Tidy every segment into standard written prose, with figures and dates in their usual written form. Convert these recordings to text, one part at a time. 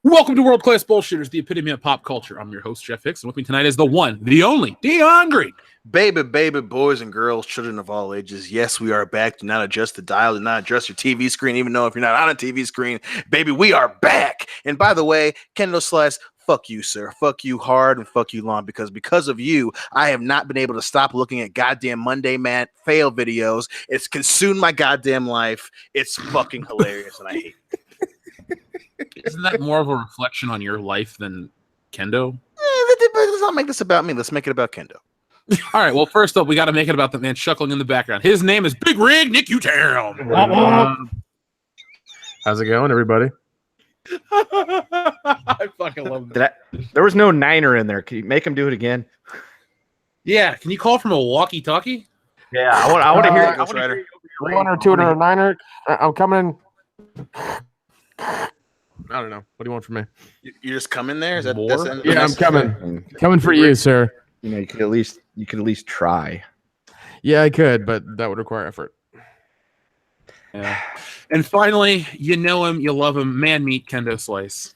Welcome to World Class Bullshitters, the epitome of pop culture. I'm your host, Jeff Hicks, and with me tonight is the one, the only, Dion Green. Baby, boys and girls, children of all ages. Yes, we are back. Do not adjust the dial. Do not adjust your TV screen, even though if you're not on a TV screen, baby, we are back. And by the way, Kendall Slice, fuck you, sir. Fuck you hard and fuck you long, because of you, I have not been able to stop looking at goddamn Monday Man fail videos. It's consumed my goddamn life. It's fucking hilarious, and I hate it. Isn't that more of a reflection on your life than Kendo? Let's not make this about me. Let's make it about Kendo. All right, well, first up, we got to make it about the man chuckling in the background. His name is Big Rig Nick Utown. How's it going, everybody? I fucking love that. There was no niner in there. Can you make him do it again? Yeah, can you call from a walkie-talkie? Yeah, I want to hear it. Ghost Rider. One or two or a niner. I'm coming. I don't know. What do you want from me? You just come in there? Is that More? that's the end of the Yeah, I'm message? coming. Coming for you, sir. You know, you could at least try. Yeah, I could, but that would require effort. Yeah. And finally, you know him, you love him, man meat Kendo Slice.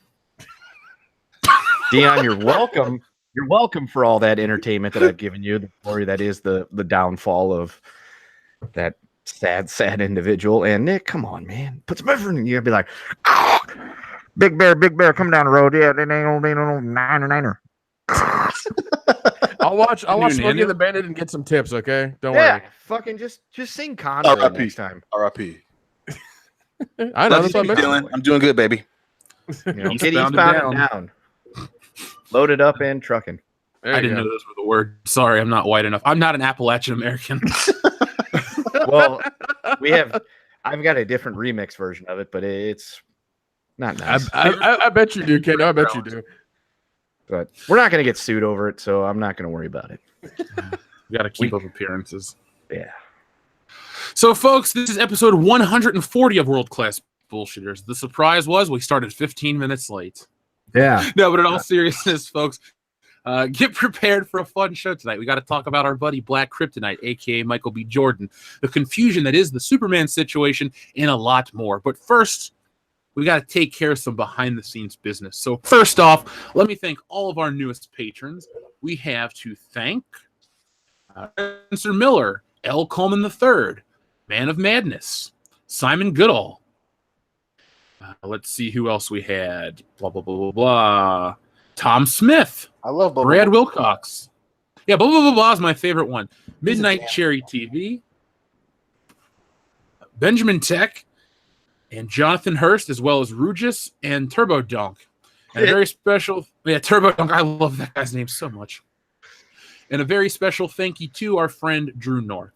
Dion, you're welcome. You're welcome for all that entertainment that I've given you. The story that is the downfall of that sad individual. And Nick, come on, man, put some effort in. You're gonna be like, oh, big bear, come down the road. Yeah, they ain't no niner. I'll watch Smokey Nando? and the Bandit and get some tips, okay? Don't Yeah, worry. fucking just sing Contra R.I.P. next time. R.I.P. I know. Love That's you, what I meant. Dylan. I'm doing good, baby. You know, He's get bound eastbound and and down. Loaded up and trucking. There you I didn't go. know those were the word. Sorry, I'm not white enough. I'm not an Appalachian American. Well, I've got a different remix version of it, but it's not nice. I bet you do, kid. I bet you do. But we're not going to get sued over it, so I'm not going to worry about it. We got to keep up appearances. Yeah. So, folks, this is episode 140 of World Class Bullshitters. The surprise was we started 15 minutes late. Yeah. No, but in all seriousness, folks, get prepared for a fun show tonight. We got to talk about our buddy Black Kryptonite, a.k.a. Michael B. Jordan, the confusion that is the Superman situation, and a lot more. But first, we got to take care of some behind-the-scenes business. So first off, let me thank all of our newest patrons. We have to thank Spencer Miller, L. Coleman III, Man of Madness, Simon Goodall. Let's see who else we had. Blah, blah, blah, blah, blah. Tom Smith. I love Bubba. Brad Wilcox. Yeah, blah, blah, blah, blah is my favorite one. Midnight Cherry TV. Benjamin Tech. And Jonathan Hurst, as well as Rugis and Turbo Dunk. And a very special, Turbo Dunk, I love that guy's name so much. And a very special thank you to our friend Drew North.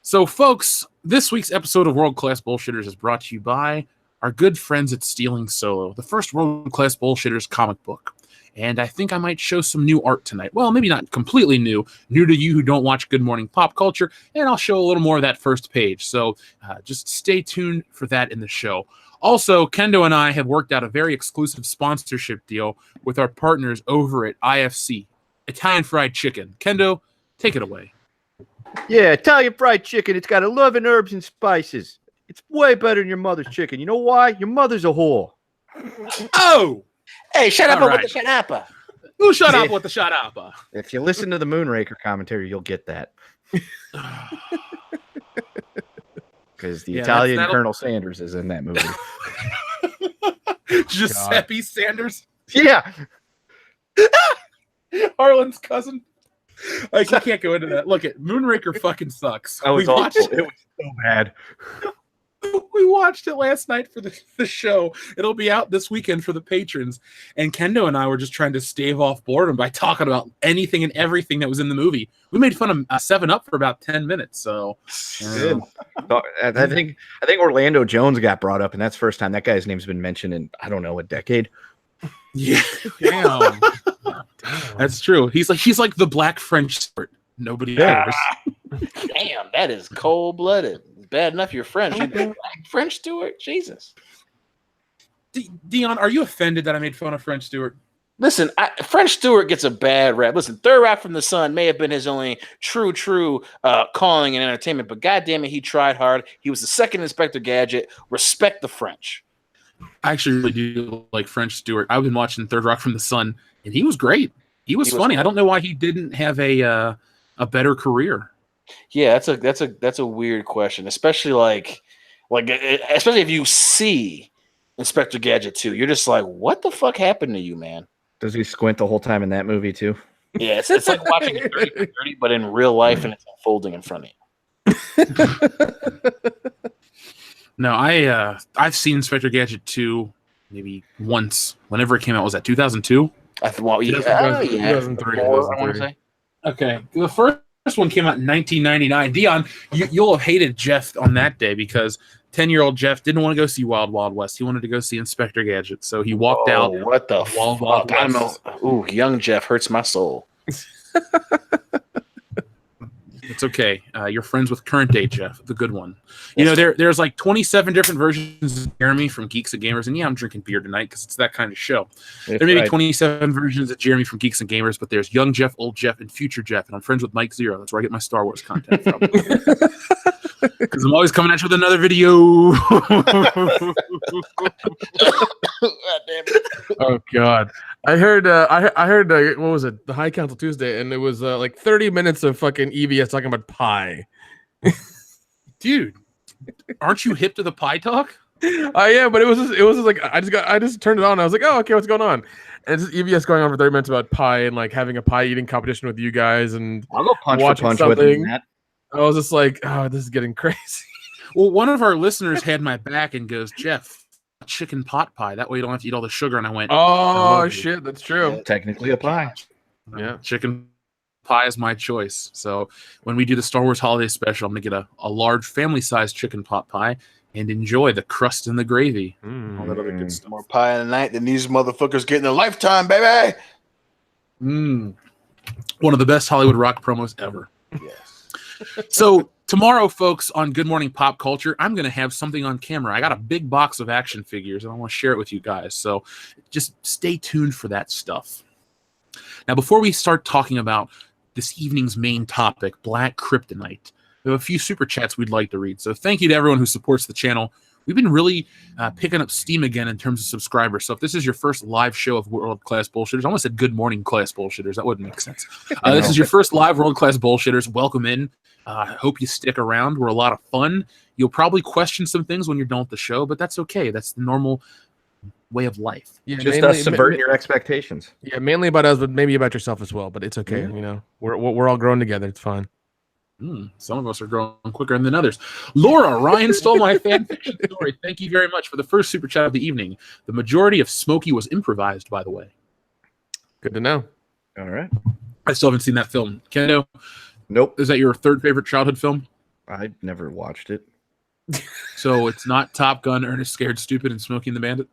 So, folks, this week's episode of World Class Bullshitters is brought to you by our good friends at Stealing Solo, the first World Class Bullshitters comic book. And I think I might show some new art tonight. Well, maybe not completely new to you who don't watch Good Morning Pop Culture, and I'll show a little more of that first page. So just stay tuned for that in the show. Also, Kendo and I have worked out a very exclusive sponsorship deal with our partners over at IFC, Italian Fried Chicken. Kendo, take it away. Yeah, Italian fried chicken. It's got 11 herbs and spices. It's way better than your mother's chicken. You know why? Your mother's a whore. Oh! Hey, shut up All with right. the shut up. Who shut up with the shut up? If you listen to the Moonraker commentary, you'll get that. Because the Italian that'll- Colonel Sanders is in that movie. Giuseppe Sanders, Yeah. Harlan's cousin. Like, you can't go into that. Look, at Moonraker fucking sucks. That was We awful. watched It was so bad. We watched it last night for the show. It'll be out this weekend for the patrons. And Kendo and I were just trying to stave off boredom by talking about anything and everything that was in the movie. We made fun of 7-Up for about 10 minutes. So, Good. I think Orlando Jones got brought up, and that's the first time that guy's name's been mentioned in, I don't know, a decade. yeah, damn. That's true. He's like the black French Stewart. Nobody cares. Damn, that is cold-blooded. Bad enough you're French. You black French Stewart? Jesus. Dion, are you offended that I made fun of French Stewart? Listen, French Stewart gets a bad rap. Listen, Third Rock from the Sun may have been his only true calling in entertainment, but goddamn it, he tried hard. He was the second Inspector Gadget. Respect the French. I actually really do like French Stewart. I've been watching Third Rock from the Sun, and he was great. He was funny. I don't know why he didn't have a better career. Yeah, that's a weird question, especially especially if you see Inspector Gadget 2, you're just like, what the fuck happened to you, man? Does he squint the whole time in that movie too? Yeah, it's like watching 30 for 30, but in real life, and it's unfolding in front of you. No, I've seen Inspector Gadget 2 maybe once. Whenever it came out, was that 2002? I thought, yeah, 2003. I want to say. Okay, the first one came out in 1999. Dion, you'll have hated Jeff on that day because 10-year-old Jeff didn't want to go see Wild Wild West. He wanted to go see Inspector Gadget, so he walked out. What the Wild Wild fuck? West. Ooh, young Jeff hurts my soul. It's okay. You're friends with current day Jeff, the good one. You know, there's like 27 different versions of Jeremy from Geeks and Gamers, and yeah, I'm drinking beer tonight because it's that kind of show. There may be 27 versions of Jeremy from Geeks and Gamers, but there's young Jeff, old Jeff, and future Jeff, and I'm friends with Mike Zero. That's where I get my Star Wars content from. Because I'm always coming at you with another video. Oh God, I heard what was it? The High Council Tuesday, and it was like 30 minutes of fucking EBS talking about pie. Dude, aren't you hip to the pie talk? Yeah, but it was just like I just turned it on. And I was like, oh, okay, what's going on? And it's just EBS going on for 30 minutes about pie and like having a pie eating competition with you guys and I'll go punch for punch something. with him, Matt. I was just like, oh, this is getting crazy. Well, one of our listeners had my back and goes, Jeff, chicken pot pie. That way you don't have to eat all the sugar. And I went, oh shit, that's true. Yeah. Technically a pie. Yeah, chicken pie is my choice. So when we do the Star Wars holiday special, I'm gonna get a large family-sized chicken pot pie and enjoy the crust and the gravy. All that other good stuff. More pie in the night than these motherfuckers get in a lifetime, baby. One of the best Hollywood rock promos ever. Yes. So tomorrow, folks, on Good Morning Pop Culture, I'm going to have something on camera. I got a big box of action figures, and I want to share it with you guys. So just stay tuned for that stuff. Now, before we start talking about this evening's main topic, Black Kryptonite, we have a few super chats we'd like to read. So thank you to everyone who supports the channel. We've been really picking up steam again in terms of subscribers. So if this is your first live show of World Class Bullshitters, I almost said Good Morning Class Bullshitters. That wouldn't make sense. This is your first live World Class Bullshitters. Welcome in. I hope you stick around. We're a lot of fun. You'll probably question some things when you're done with the show, but that's okay. That's the normal way of life. Yeah, Just us subverting your expectations. Yeah, mainly about us, but maybe about yourself as well. But it's okay. Yeah. You know, we're all growing together. It's fine. Some of us are growing quicker than others. Laura, Ryan stole my fan fiction story. Thank you very much for the first super chat of the evening. The majority of Smokey was improvised, by the way. Good to know. All right. I still haven't seen that film. Kendo, Nope. is that your third favorite childhood film? I never watched it. So it's not Top Gun, Ernest Scared Stupid, and Smokey and the Bandit?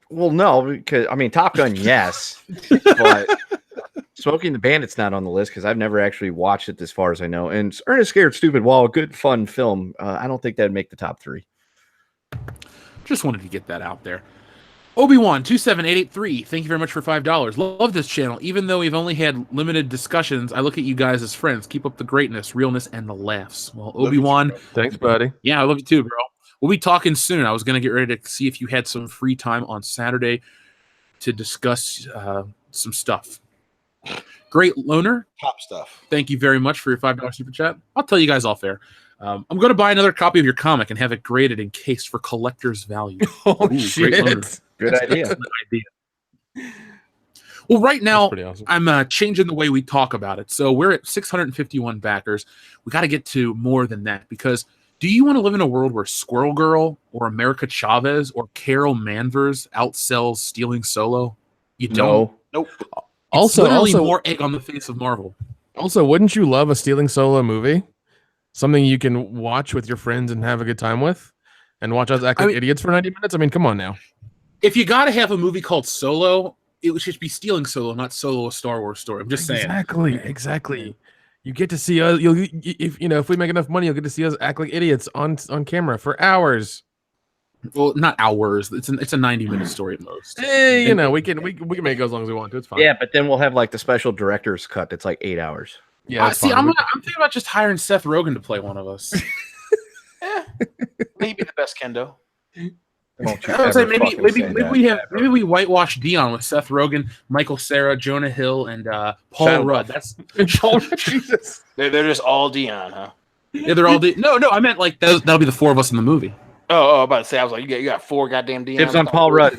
Well, no, because I mean Top Gun, yes, but Smokey and the Bandit's not on the list because I've never actually watched it, as far as I know. And Ernest Scared Stupid, while a good fun film, I don't think that'd make the top 3. Just wanted to get that out there. Obi-Wan 27883, thank you very much for $5. Love this channel. Even though we've only had limited discussions, I look at you guys as friends. Keep up the greatness, realness, and the laughs. Well, Obi-Wan, Thanks, buddy. yeah, I love you too, bro. We'll be talking soon. I was going to get ready to see if you had some free time on Saturday to discuss some stuff. Great Loner, Top stuff. thank you very much for your $5 super chat. I'll tell you guys off air. I'm going to buy another copy of your comic and have it graded in case for collector's value. Oh, Ooh, shit. Great Loner. Good idea. Excellent idea. Well, right now, Pretty awesome. I'm changing the way we talk about it. So we're at 651 backers. We got to get to more than that because do you want to live in a world where Squirrel Girl or America Chavez or Carol Manvers outsells Stealing Solo? You don't. No. Nope. It's literally more egg on the face of Marvel. Also, wouldn't you love a Stealing Solo movie? Something you can watch with your friends and have a good time with, and watch us act like idiots for 90 minutes. I mean, come on now. If you got to have a movie called Solo, it should be Stealing Solo, not Solo: A Star Wars Story. I'm just saying. Exactly. You get to see us. If we make enough money, you'll get to see us act like idiots on camera for hours. Well, not hours. It's a 90-minute story at most. Hey, we can make it go as long as we want to. It's fine. Yeah, but then we'll have like the special director's cut that's like 8 hours. Yeah. See, I'm thinking about just hiring Seth Rogen to play one of us. Maybe the best Kendo. Don't you I would say ever maybe fucking maybe say maybe that. we have maybe we whitewash Dion with Seth Rogen, Michael Cera, Jonah Hill, and Paul Shia Rudd. LaBeouf. Jesus. They're just all Dion, huh? Yeah, they're all no. I meant like that'll be the four of us in the movie. Oh, I'm about to say, I was like, you got 4 goddamn Dion. Dibs on Paul Rudd.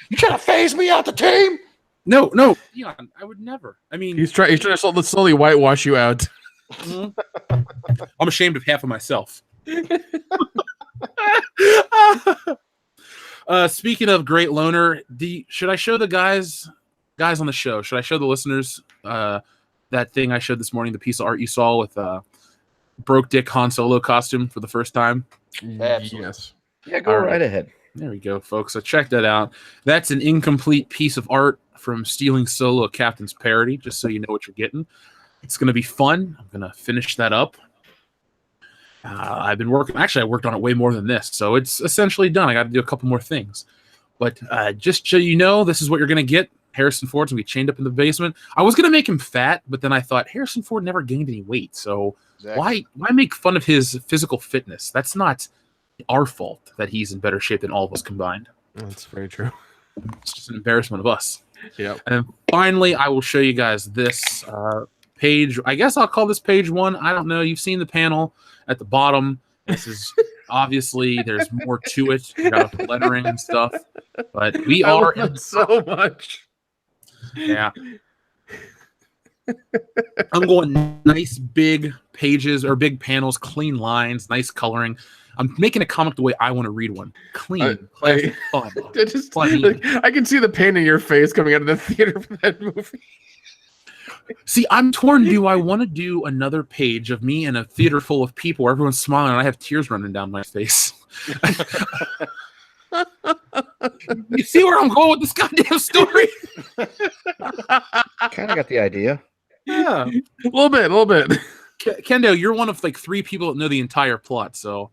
You trying to phase me out the team? No, Dion, I would never. I mean, He's trying to slowly whitewash you out. I'm ashamed of half of myself. Speaking of great loner, should I show the guys on the show? Should I show the listeners that thing I showed this morning, the piece of art you saw with broke dick Han Solo costume for the first time? Absolutely. Yes. Yeah, go right ahead. There we go, folks. So check that out. That's an incomplete piece of art from Stealing Solo, a Captain's Parody, just so you know what you're getting. It's going to be fun. I'm going to finish that up. I've been working. Actually, I worked on it way more than this, so it's essentially done. I got to do a couple more things. But just so you know, this is what you're going to get. Harrison Ford's going to be chained up in the basement. I was going to make him fat, but then I thought Harrison Ford never gained any weight, so why make fun of his physical fitness? That's not our fault that he's in better shape than all of us combined. That's very true. It's just an embarrassment of us. Yep. And then finally, I will show you guys this page. I guess I'll call this page 1. I don't know. You've seen the panel at the bottom. This is obviously there's more to it. We got lettering and stuff, but we are in so much. Yeah. I'm going nice big pages or big panels, clean lines, nice coloring. I'm making a comic the way I want to read one. Clean, fun. I can see the pain in your face coming out of the theater for that movie. See, I'm torn. Do I want to do another page of me in a theater full of people where everyone's smiling and I have tears running down my face? You see where I'm going with this goddamn story? Kind of got the idea. Yeah. A little bit. Kendo, you're one of like 3 people that know the entire plot, so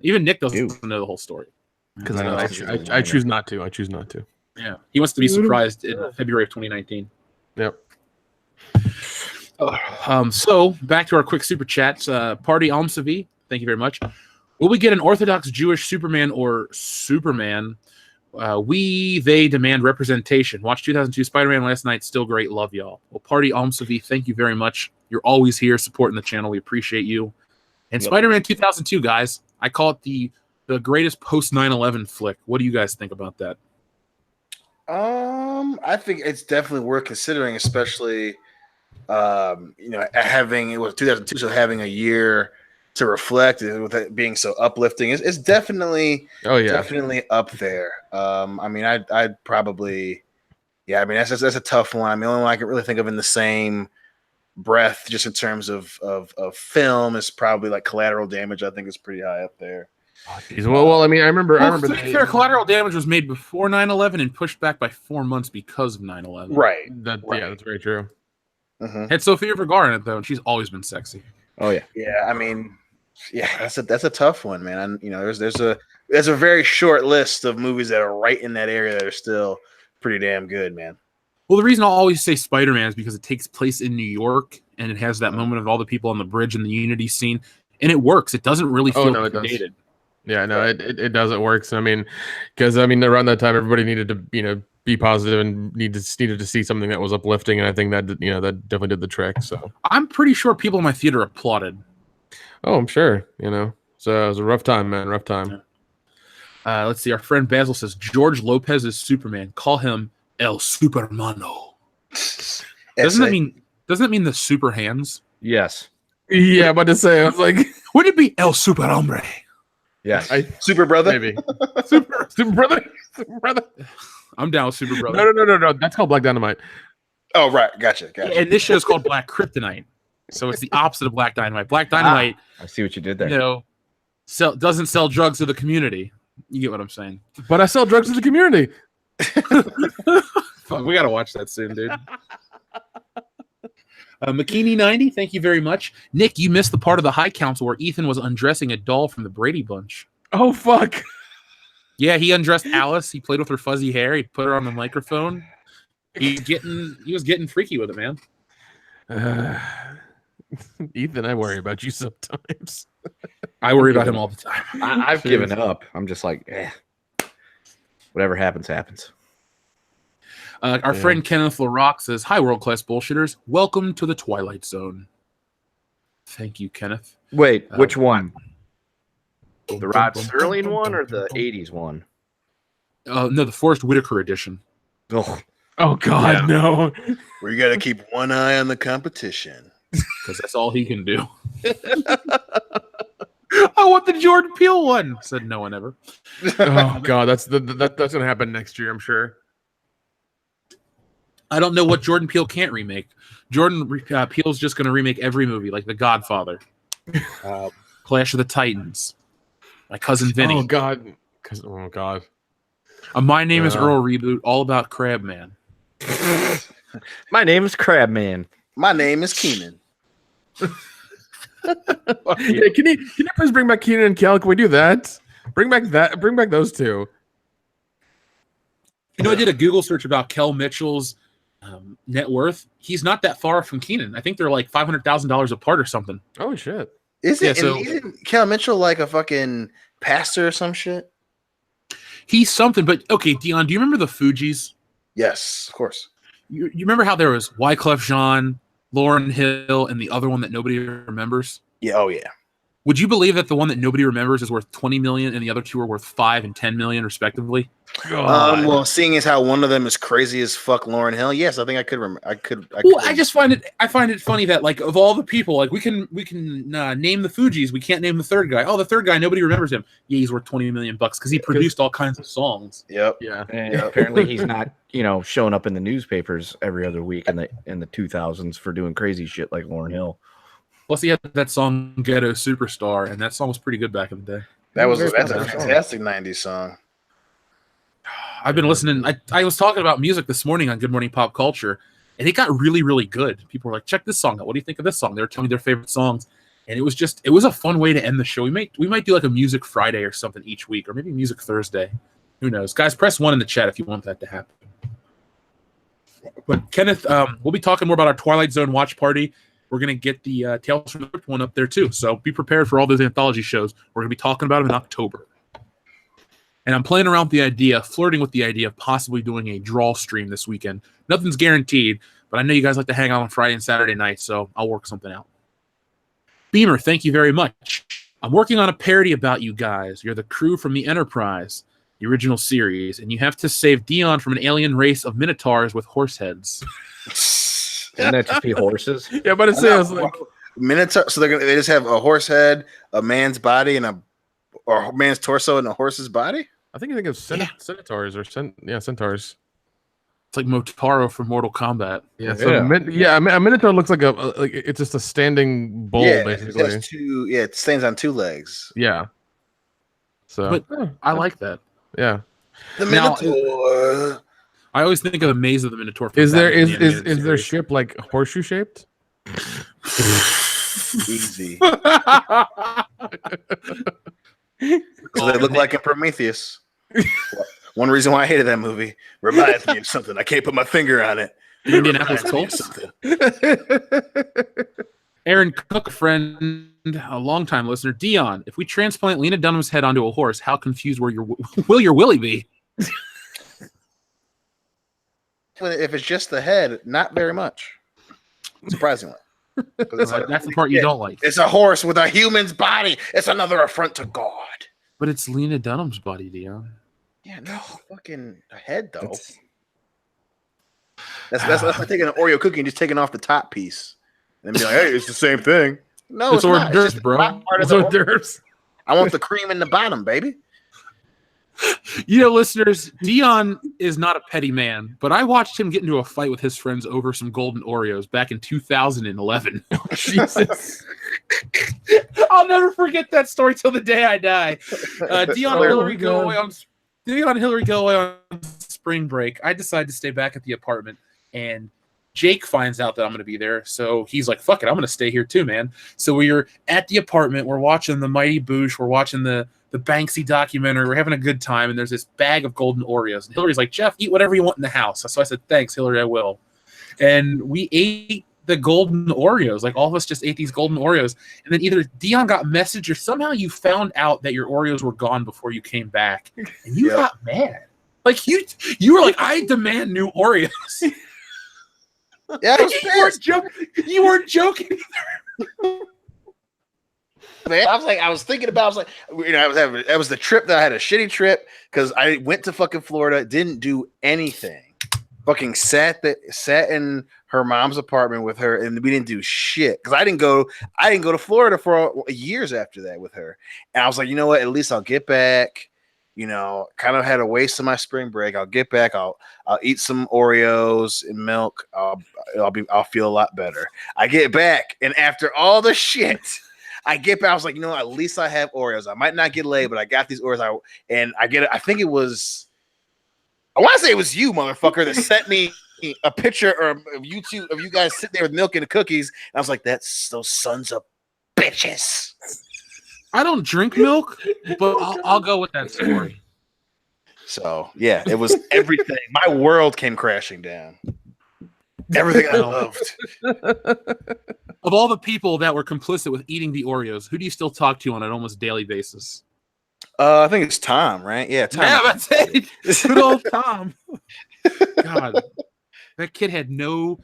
even Nick doesn't know the whole story. Because I choose not to. I choose not to. Yeah. He wants to be surprised in February of 2019. Yep. So back to our quick super chats. Party Almsavi, thank you very much. Will we get an Orthodox Jewish Superman or Superman? They demand representation. Watched 2002 Spider-Man last night. Still great. Love y'all. Well, Party Almsavi, thank you very much. You're always here supporting the channel. We appreciate you. And Spider-Man 2002, guys, I call it the greatest post 9/11 flick. What do you guys think about that? I think it's definitely worth considering, especially having it was 2002, so having a year to reflect with it being so uplifting it's definitely definitely up there. I'd probably that's a tough one. The only one I can really think of in the same breath just in terms of film is probably like Collateral Damage. I think is pretty high up there. Well, I remember to be fair, Collateral Damage was made before 9/11 and pushed back by 4 months because of 9/11. Right. Yeah, that's very true. Mm-hmm. Had Sofia Vergara in it though, and she's always been sexy. Oh yeah. That's a tough one, man. There's a very short list of movies that are right in that area that are still pretty damn good, man. Well, the reason I'll always say Spider-Man is because it takes place in New York and it has that moment of all the people on the bridge and the Unity scene, and it works. It doesn't really feel dated. Yeah, no, it doesn't work. So because around that time everybody needed to be positive and needed to see something that was uplifting, and I think that that definitely did the trick. So I'm pretty sure people in my theater applauded. Oh, I'm sure. So it was a rough time, man. Rough time. Yeah. Let's see. Our friend Basil says George Lopez is Superman. Call him El Supermano. Doesn't that mean the super hands? Yes. Yeah, about to say. I was like, would it be El Superhombre? Yes. Super Brother? Maybe. Super Brother? Super Brother? I'm down with Super Brother. No. That's called Black Dynamite. Oh, right. Gotcha. And this show is called Black Kryptonite. So it's the opposite of Black Dynamite. Black Dynamite, I see what you did there. Doesn't sell drugs to the community. You get what I'm saying? But I sell drugs to the community. Fuck, we gotta watch that soon, dude. McKinney90, thank you very much. Nick, you missed the part of the High Council where Ethan was undressing a doll from the Brady Bunch. Oh fuck! Yeah, he undressed Alice. He played with her fuzzy hair. He put her on the microphone. He was getting freaky with it, man. Ethan, I worry about you sometimes. I worry about him all the time. I've given up. I'm just like, eh. Whatever happens, happens. Our friend Kenneth LaRock says, "Hi, world-class bullshitters. Welcome to the Twilight Zone." Thank you, Kenneth. Wait, which one? The Rod Serling one or the 80s one? No, the Forrest Whitaker edition. Oh God, no! Where you got to keep one eye on the competition because that's all he can do. I want the Jordan Peele one. Said no one ever. Oh God, that's gonna happen next year, I'm sure. I don't know what Jordan Peele can't remake. Jordan Peele's just going to remake every movie, like The Godfather, Clash of the Titans, My Cousin Vinny. Oh God, oh God. My Name is Earl reboot, all about Crabman. My name is Crabman. My name is Keenan. Yeah, can you please bring back Keenan and Kel? Can we do that? Bring back those two. You know, I did a Google search about Kel Mitchell's net worth. He's not that far from Keenan. I think they're like $500,000 apart or something. Oh shit! Isn't Kel Mitchell like a fucking pastor or some shit? He's something, but okay, Dion, do you remember the Fugees? Yes, of course. You remember how there was Wyclef Jean, Lauryn Hill, and the other one that nobody remembers? Yeah. Oh yeah. Would you believe that the one that nobody remembers is worth $20 million and the other two are worth $5 and $10 million respectively? Well, seeing as how one of them is crazy as fuck, Lauryn Hill. Yes, I think I could remember. I just find it funny that like of all the people, like we can name the Fugees, we can't name the third guy. Oh, the third guy, nobody remembers him. Yeah, he's worth $20 million because he produced all kinds of songs. Yep. Yeah. And apparently he's not, showing up in the newspapers every other week in the 2000s for doing crazy shit like Lauryn Hill. Plus, he had that song "Ghetto Superstar," and that song was pretty good back in the day. That's a fantastic '90s song. I've been listening. I was talking about music this morning on Good Morning Pop Culture, and it got really, really good. People were like, "Check this song out. What do you think of this song?" They were telling me their favorite songs, and it was a fun way to end the show. We might do like a Music Friday or something each week, or maybe Music Thursday. Who knows? Guys, press 1 in the chat if you want that to happen. But Kenneth, we'll be talking more about our Twilight Zone watch party. We're going to get the Tales from the Crypt one up there too. So be prepared for all those anthology shows. We're going to be talking about them in October. And I'm playing around with flirting with the idea of possibly doing a draw stream this weekend. Nothing's guaranteed, but I know you guys like to hang out on Friday and Saturday night, so I'll work something out. Beamer, thank you very much. I'm working on a parody about you guys. You're the crew from the Enterprise, the original series, and you have to save Dion from an alien race of minotaurs with horse heads. Wouldn't that just be horses? Yeah, but it says like Minotaur. So they just have a horse head, a man's body, and a man's torso and a horse's body. I think of centaurs or centaurs. It's like Motaro from Mortal Kombat. Yeah, so a minotaur looks like it's just a standing bull basically. It stands on two legs. Yeah. So, but I like that. Yeah. The Minotaur. I always think of the Maze of the Minotaur. Is their ship like horseshoe shaped? Easy. So they look like in Prometheus. One reason why I hated that movie reminds me of something. I can't put my finger on it. Indianapolis Colts. Aaron Cook, friend, a longtime listener. Dion, if we transplant Lena Dunham's head onto a horse, how confused will your Willie be? If it's just the head, not very much. Surprisingly. That's the part you don't like. It's a horse with a human's body. It's another affront to God. But it's Lena Dunham's body, Dion. Yeah, no fucking head though. That's like taking an Oreo cookie and just taking off the top piece, and then be like, "Hey, it's the same thing." No, it's hors d'oeuvres, bro. It's hors d'oeuvres. I want the cream in the bottom, baby. Listeners, Dion is not a petty man, but I watched him get into a fight with his friends over some golden Oreos back in 2011. Oh, Jesus. I'll never forget that story till the day I die. Dion and Hillary go away on spring break. I decide to stay back at the apartment, and Jake finds out that I'm going to be there, so he's like, fuck it, I'm going to stay here too, man. So we're at the apartment, we're watching the Mighty Boosh, we're watching the Banksy documentary, we're having a good time, and there's this bag of golden Oreos. And Hillary's like, Jeff, eat whatever you want in the house. So I said, thanks, Hillary, I will. And we ate the golden Oreos. Like, all of us just ate these golden Oreos. And then either Dion got messaged or somehow you found out that your Oreos were gone before you came back. And you got mad. Like you were like, I demand new Oreos. Yeah, I was you weren't joking. Man, I was thinking about, I was like, that was the trip that I had a shitty trip because I went to fucking Florida, didn't do anything. Fucking sat in her mom's apartment with her, and we didn't do shit because I didn't go to Florida for years after that with her. And I was like, you know what? At least I'll get back. You know, kind of had a waste of my spring break. I'll get back. I'll eat some Oreos and milk. I'll feel a lot better. I get back, and after all the shit, I get back. I was like, you know what? At least I have Oreos. I might not get laid, but I got these Oreos. I get it. I think it was. I want to say it was you, motherfucker, that sent me a picture of YouTube of you guys sitting there with milk and the cookies. And I was like, that's those sons of bitches. I don't drink milk, but I'll go with that story. So yeah, it was everything. My world came crashing down. Everything I loved. Of all the people that were complicit with eating the Oreos, who do you still talk to on an almost daily basis? I think it's Tom, right? Yeah, Tom. Yeah, that's it. Good old Tom. God, that kid had no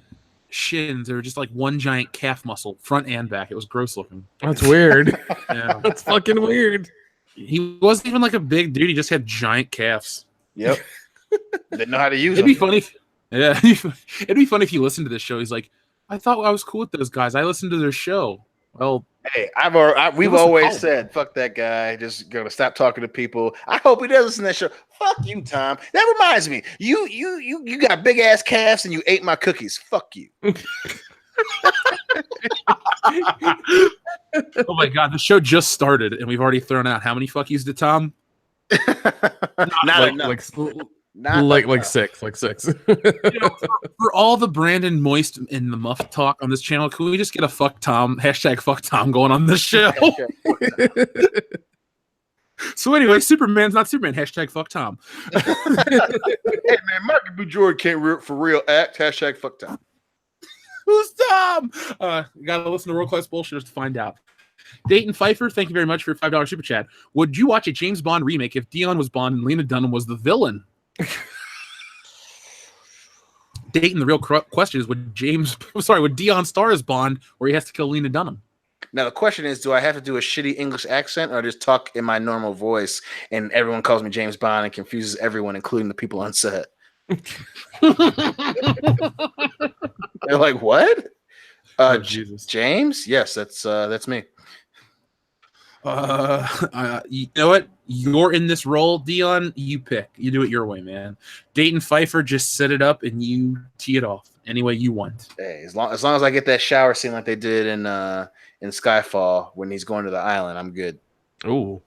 shins. They were just like one giant calf muscle, front and back. It was gross looking. That's weird. Yeah. That's fucking weird. He wasn't even like a big dude. He just had giant calves. Yep. Didn't know how to use It'd them. be funny. It'd be funny if you listened to this show. He's like, I thought I was cool with those guys. I listened to their show. Well, hey, we've always said, fuck that guy. Just gonna stop talking to people. I hope he does listen to that show. Fuck you, Tom. That reminds me. You got big ass calves and you ate my cookies. Fuck you. oh my God, the show just started and we've already thrown out how many fuck yous to Tom? Not enough. Like six. For all the Brandon Moist and the Muff talk on this channel, can we just get a fuck Tom going on this show? So anyway, Superman's not Superman. Fuck Tom. Hey man, Michael B. Jordan can't for real act. Fuck Tom. Who's Tom? You gotta listen to World Class Bullshitters to find out. Dayton Pfeiffer, thank you very much for your $5 super chat. Would you watch a James Bond remake if Dion was Bond and Lena Dunham was the villain? Dayton, the real question is, would Dion star as Bond where he has to kill Lena Dunham? Now the question is, do I have to do a shitty English accent or just talk in my normal voice and everyone calls me James Bond and confuses everyone, including the people on set? They're like, what? Jesus. James? Yes, that's me. You know what? You're in this role, Dion. You pick. You do it your way, man. Dayton Pfeiffer, just set it up and you tee it off any way you want. Hey, as long as I get that shower scene like they did in Skyfall when he's going to the island, I'm good. Ooh.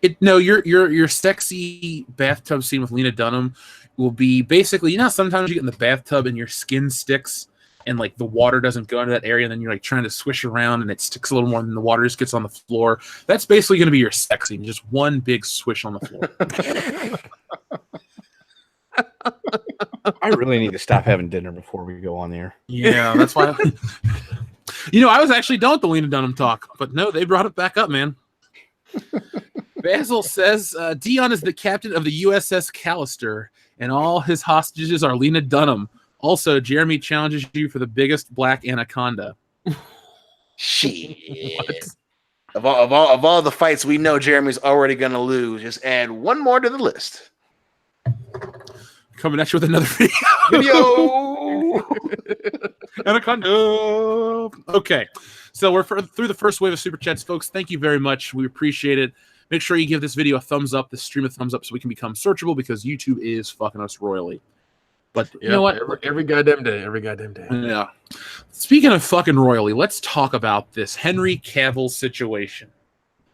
Your sexy bathtub scene with Lena Dunham will be basically, sometimes you get in the bathtub and your skin sticks and like the water doesn't go into that area, and then you're like trying to swish around and it sticks a little more, and the water just gets on the floor. That's basically going to be your sex scene, just one big swish on the floor. I really need to stop having dinner before we go on the air. Yeah, that's why. I was actually done with the Lena Dunham talk, but no, they brought it back up, man. Basil says Dion is the captain of the USS Callister, and all his hostages are Lena Dunham. Also, Jeremy challenges you for the biggest black anaconda. Shit. Of all the fights we know Jeremy's already going to lose, just add one more to the list. Coming at you with another video. Anaconda. Okay. So we're through the first wave of super chats, folks. Thank you very much. We appreciate it. Make sure you give this video a thumbs up, this stream a thumbs up, so we can become searchable, because YouTube is fucking us royally. But you know what? Every goddamn day. Yeah. Speaking of fucking royally, let's talk about this Henry Cavill situation.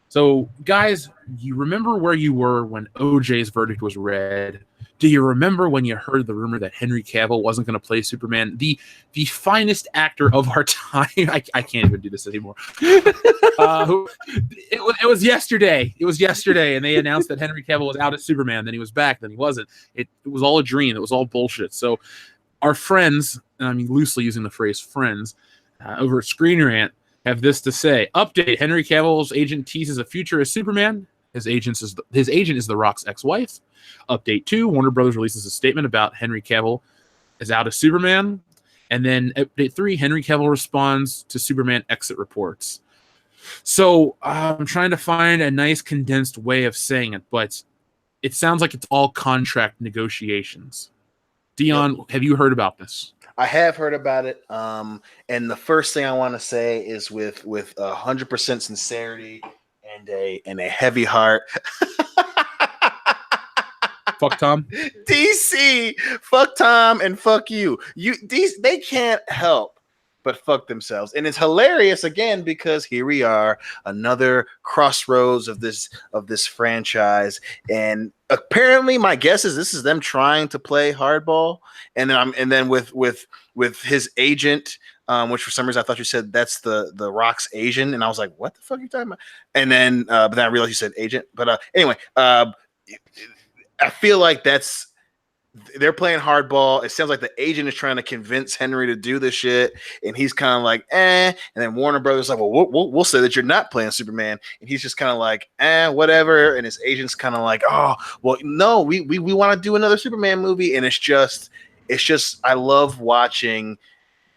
So, guys, you remember where you were when OJ's verdict was read? Do you remember when you heard the rumor that Henry Cavill wasn't going to play Superman? The finest actor of our time. I can't even do this anymore. It was yesterday. It was yesterday, and they announced that Henry Cavill was out as Superman. Then he was back. Then he wasn't. It was all a dream. It was all bullshit. So our friends, and I mean loosely using the phrase friends, over at Screen Rant, have this to say. Update: Henry Cavill's agent teases a future as Superman. His agent is The Rock's ex-wife. Update 2, Warner Brothers releases a statement about Henry Cavill is out as Superman. And then update 3, Henry Cavill responds to Superman exit reports. So I'm trying to find a nice condensed way of saying it, but it sounds like it's all contract negotiations. Dion, Have you heard about this? I have heard about it. And the first thing I want to say is with 100% sincerity and a heavy heart. Fuck Tom. DC, fuck Tom and fuck you. They can't help but fuck themselves. And it's hilarious again because here we are, another crossroads of this franchise. And apparently my guess is this is them trying to play hardball. And then with his agent, which for some reason I thought you said that's the Rock's agent, and I was like, what the fuck are you talking about? And then but then I realized you said agent. But anyway, I feel like they're playing hardball. It sounds like the agent is trying to convince Henry to do this shit, and he's kind of like, eh. And then Warner Brothers like, well, we'll say that you're not playing Superman, and he's just kind of like, whatever. And his agent's kind of like, oh, well, no, we want to do another Superman movie, and it's just I love watching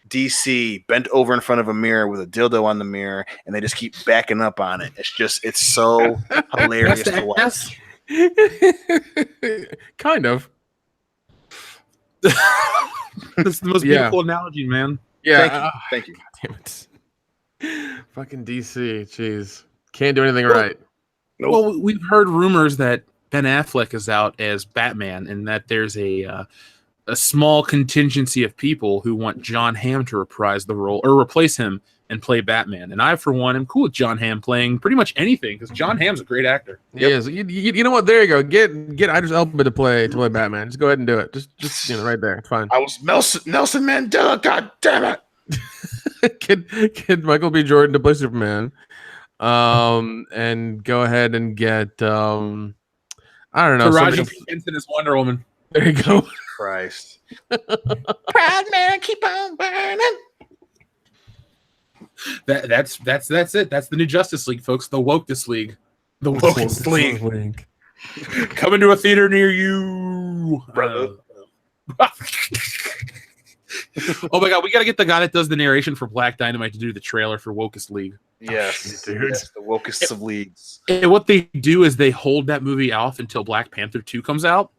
DC bent over in front of a mirror with a dildo on the mirror, and they just keep backing up on it. It's so hilarious to watch. Kind of. That's the most beautiful analogy, man. Yeah. Thank you. God damn it. Fucking DC. Jeez. Can't do anything right. Nope. Well, we've heard rumors that Ben Affleck is out as Batman and that there's a small contingency of people who want John Hamm to reprise the role or replace him and play Batman. And I, for one, am cool with John Hamm playing pretty much anything because John Hamm's a great actor. Yes, you know what? There you go. Get Idris Elba to play Batman. Just go ahead and do it. Just right there. It's fine. I was Nelson Mandela. God damn it. Get Michael B. Jordan to play Superman. And go ahead and get I don't know. Taraji P. Henson is Wonder Woman. There you go. Christ. Proud man, keep on burning. That's it. That's the new Justice League, folks. The Wokeness League. The Wokeness League. Coming to a theater near you, brother. Oh my god, we gotta get the guy that does the narration for Black Dynamite to do the trailer for Wokest League. Yes, dude. Yes, the wokest of leagues. And what they do is they hold that movie off until Black Panther 2 comes out.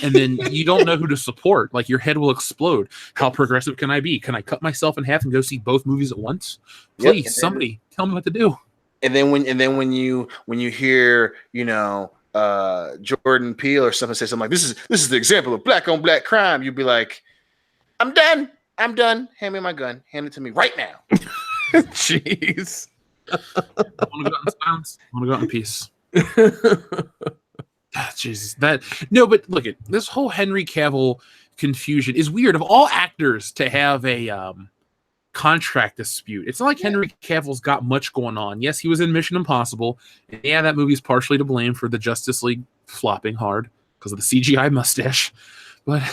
And then you don't know who to support. Like your head will explode. How progressive can I be? Can I cut myself in half and go see both movies at once? Please, somebody tell me what to do. And then when you hear, Jordan Peele or something say something like this is the example of black on black crime, you'd be like, I'm done. Hand me my gun. Hand it to me right now. Jeez. I want to go out in silence. I want to go out in peace. Jesus, but look at this whole Henry Cavill confusion is weird. Of all actors to have a contract dispute, it's not like Henry Cavill's got much going on. Yes, he was in Mission Impossible, and yeah, that movie's partially to blame for the Justice League flopping hard because of the CGI mustache. But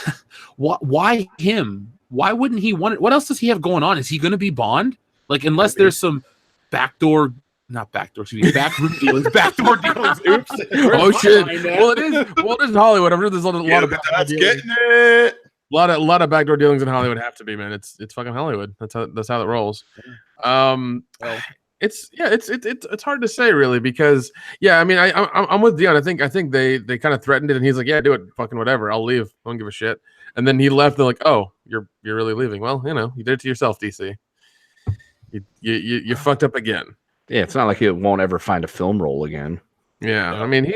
why him? Why wouldn't he want it? What else does he have going on? Is he going to be Bond? Like, unless there's some backroom dealings. Backdoor dealings. Oops. Oh shit. Well, it is Hollywood. I'm sure there's a lot of backdoor dealings. Getting it. A lot of backdoor dealings in Hollywood have to be, man. It's fucking Hollywood. That's how it rolls. It's hard to say really because I mean I'm with Dion. I think they kind of threatened it and he's like, yeah, do it, fucking whatever. I'll leave. I don't give a shit. And then he left. They're like, oh, you're really leaving. Well, you did it to yourself, DC. You fucked up again. Yeah, it's not like he won't ever find a film role again. Yeah, I mean he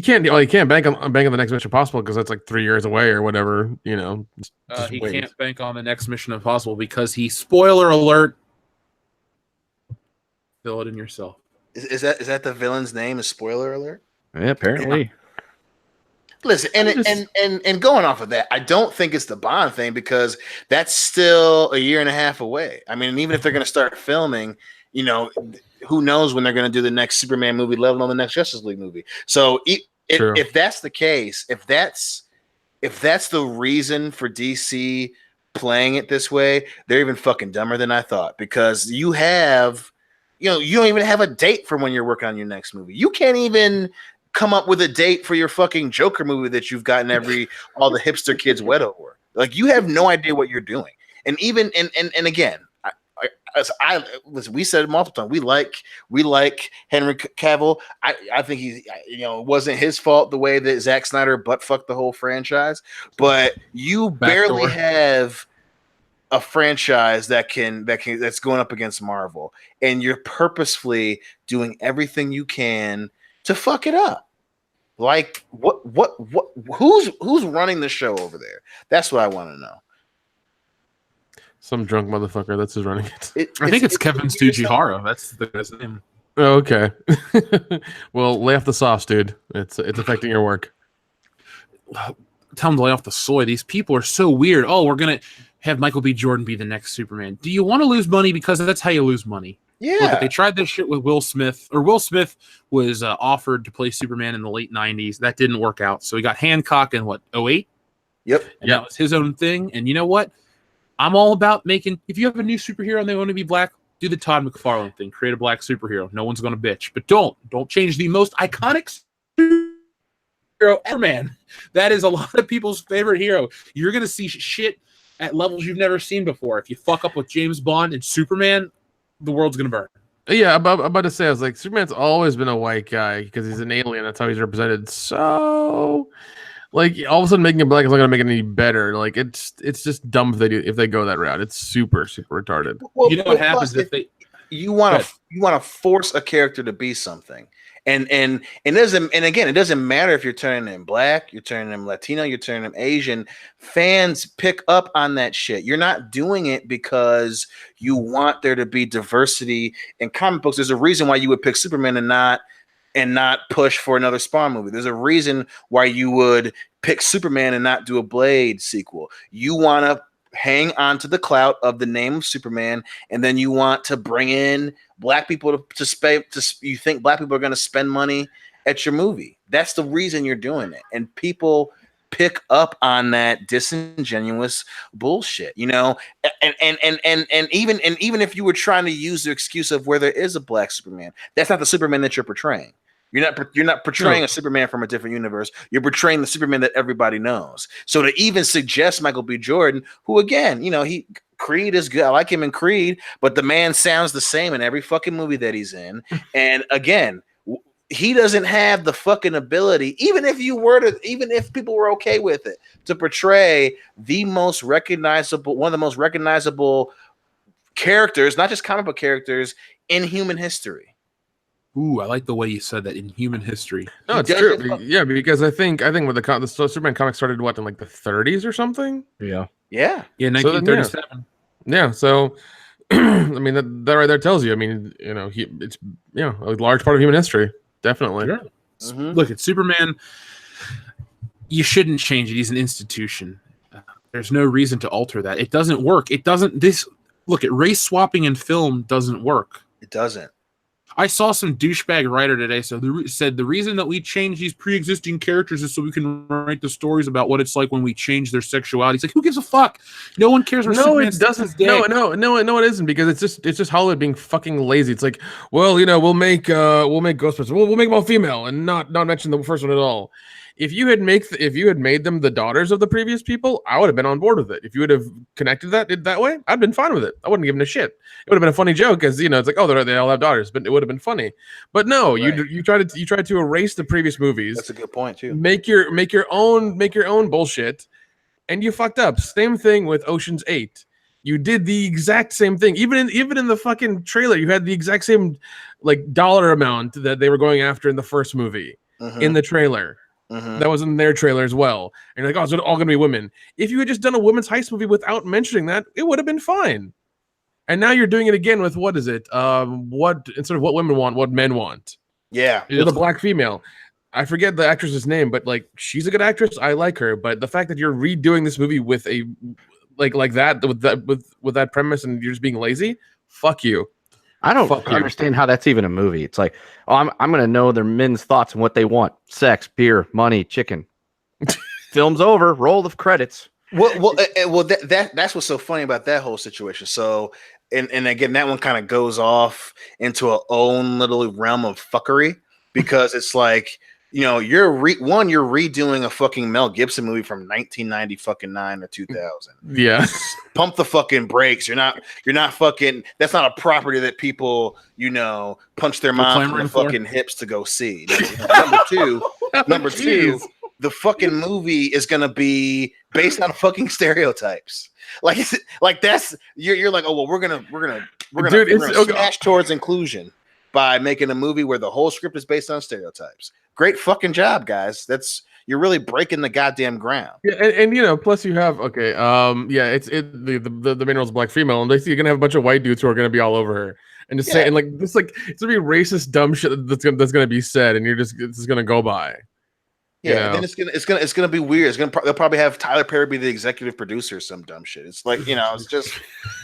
can't bank on the next Mission Impossible because that's like 3 years away or whatever. He can't bank on the next Mission Impossible because spoiler alert. Fill it in yourself. Is that the villain's name? Is spoiler alert? Yeah, apparently. Yeah. Listen, and going off of that, I don't think it's the Bond thing because that's still a year and a half away. I mean, even if they're going to start filming, who knows when they're going to do the next Superman movie, let alone the next Justice League movie. So if that's the case, if that's the reason for DC playing it this way, they're even fucking dumber than I thought because you have you don't even have a date for when you're working on your next movie. You can't even come up with a date for your fucking Joker movie that you've gotten all the hipster kids wet over. Like, you have no idea what you're doing. And even and again, we said it multiple times. We like Henry Cavill. I think it wasn't his fault the way that Zack Snyder butt fucked the whole franchise. But you barely have a franchise that's going up against Marvel, and you're purposefully doing everything you can to fuck it up. Like, who's running the show over there? That's what I want to know. Some drunk motherfucker that's just running it. I think it's Kevin Tsujihara. That's the guy's name. Oh, okay. Well, lay off the sauce, dude. It's affecting your work. Tell him to lay off the soy. These people are so weird. Oh, we're gonna have Michael B. Jordan be the next Superman. Do you want to lose money? Because that's how you lose money. Yeah. Look, they tried this shit with Will Smith. Will Smith was offered to play Superman in the late 90s. That didn't work out. So he got Hancock in, 2008? Yep. And that was his own thing. And you know what? I'm all about if you have a new superhero and they want to be black, do the Todd McFarlane thing. Create a black superhero. No one's going to bitch. But don't change the most iconic superhero ever, man. That is a lot of people's favorite hero. You're going to see shit at levels you've never seen before. If you fuck up with James Bond and Superman, the world's going to burn. Yeah, I'm about to say, I was like, Superman's always been a white guy because he's an alien. That's how he's represented. So, like, all of a sudden making him black is not going to make it any better. Like, it's just dumb if they go that route. It's super, super retarded. Well, you know what happens if they... You want to force a character to be something. And it doesn't matter if you're turning them black, you're turning them Latino, you're turning them Asian. Fans pick up on that shit. You're not doing it because you want there to be diversity in comic books. There's a reason why you would pick Superman and not push for another Spawn movie. There's a reason why you would pick Superman and not do a Blade sequel. You want to hang on to the clout of the name of Superman, and then you want to bring in black people to spend. You think black people are going to spend money at your movie. That's the reason you're doing it, and people pick up on that disingenuous bullshit, and even if you were trying to use the excuse of where there is a black Superman, that's not the Superman that you're portraying. You're not portraying a Superman from a different universe. You're portraying the Superman that everybody knows. So to even suggest Michael B. Jordan, who again, Creed is good. I like him in Creed, but the man sounds the same in every fucking movie that he's in. And again, he doesn't have the fucking ability, even if people were okay with it, to portray one of the most recognizable characters, not just comic book characters, in human history. Ooh, I like the way you said that, in human history. No, it's true. Yeah, because I think when the Superman comic started, in like the 30s or something? Yeah. Yeah. Yeah, 1937. Yeah, so I mean that right there tells you. I mean, it's a large part of human history, definitely. Yeah. Mm-hmm. Look, it's Superman. You shouldn't change it. He's an institution. There's no reason to alter that. It doesn't work. Look at race swapping in film doesn't work. It doesn't. I saw some douchebag writer today said the reason that we change these pre-existing characters is so we can write the stories about what it's like when we change their sexuality. It's like, who gives a fuck? No one cares. No, it doesn't. No, it isn't, because it's just Hollywood being fucking lazy. It's like, well, we'll make Ghostbusters. We'll make them all female and not mention the first one at all. If you had made them the daughters of the previous people, I would have been on board with it. If you would have connected that way, I'd been fine with it. I wouldn't give them a shit. It would have been a funny joke, because it's like, oh, they all have daughters, but it would have been funny. But no, right. you tried to erase the previous movies. That's a good point too. Make your own bullshit, and you fucked up. Same thing with Ocean's 8. You did the exact same thing. Even in the fucking trailer, you had the exact same like dollar amount that they were going after in the first movie in the trailer. Mm-hmm. That was in their trailer as well. And you're like, oh, it's all going to be women. If you had just done a women's heist movie without mentioning that, it would have been fine. And now you're doing it again with, what is it? Instead of what women want, what men want. Yeah. With a black female. I forget the actress's name, but like, she's a good actress. I like her. But the fact that you're redoing this movie with a like that with that premise, and you're just being lazy, fuck you. I don't understand how that's even a movie. It's like, oh, I'm going to know their men's thoughts and what they want: sex, beer, money, chicken. Film's over. Roll the credits. Well, that's what's so funny about that whole situation. So and again, that one kind of goes off into a own little realm of fuckery because it's like, you know, you're redoing a fucking Mel Gibson movie from 1999 or 2000. Yeah. Pump the fucking brakes. You're not fucking. That's not a property that people, you know, punch their mom in the fucking hips to go see. Number two, the fucking movie is gonna be based on fucking stereotypes. Like that's you're like, oh well, we're gonna smash towards inclusion by making a movie where the whole script is based on stereotypes. Great fucking job, guys. You're really breaking the goddamn ground. Yeah, and you know, plus you have the main role's a black female, and you're gonna have a bunch of white dudes who are gonna be all over her, and just saying like this, like it's gonna be racist, dumb shit that's gonna be said, and it's just gonna go by. Yeah, and then it's gonna be weird. They'll probably have Tyler Perry be the executive producer or some dumb shit. It's like, you know, it's just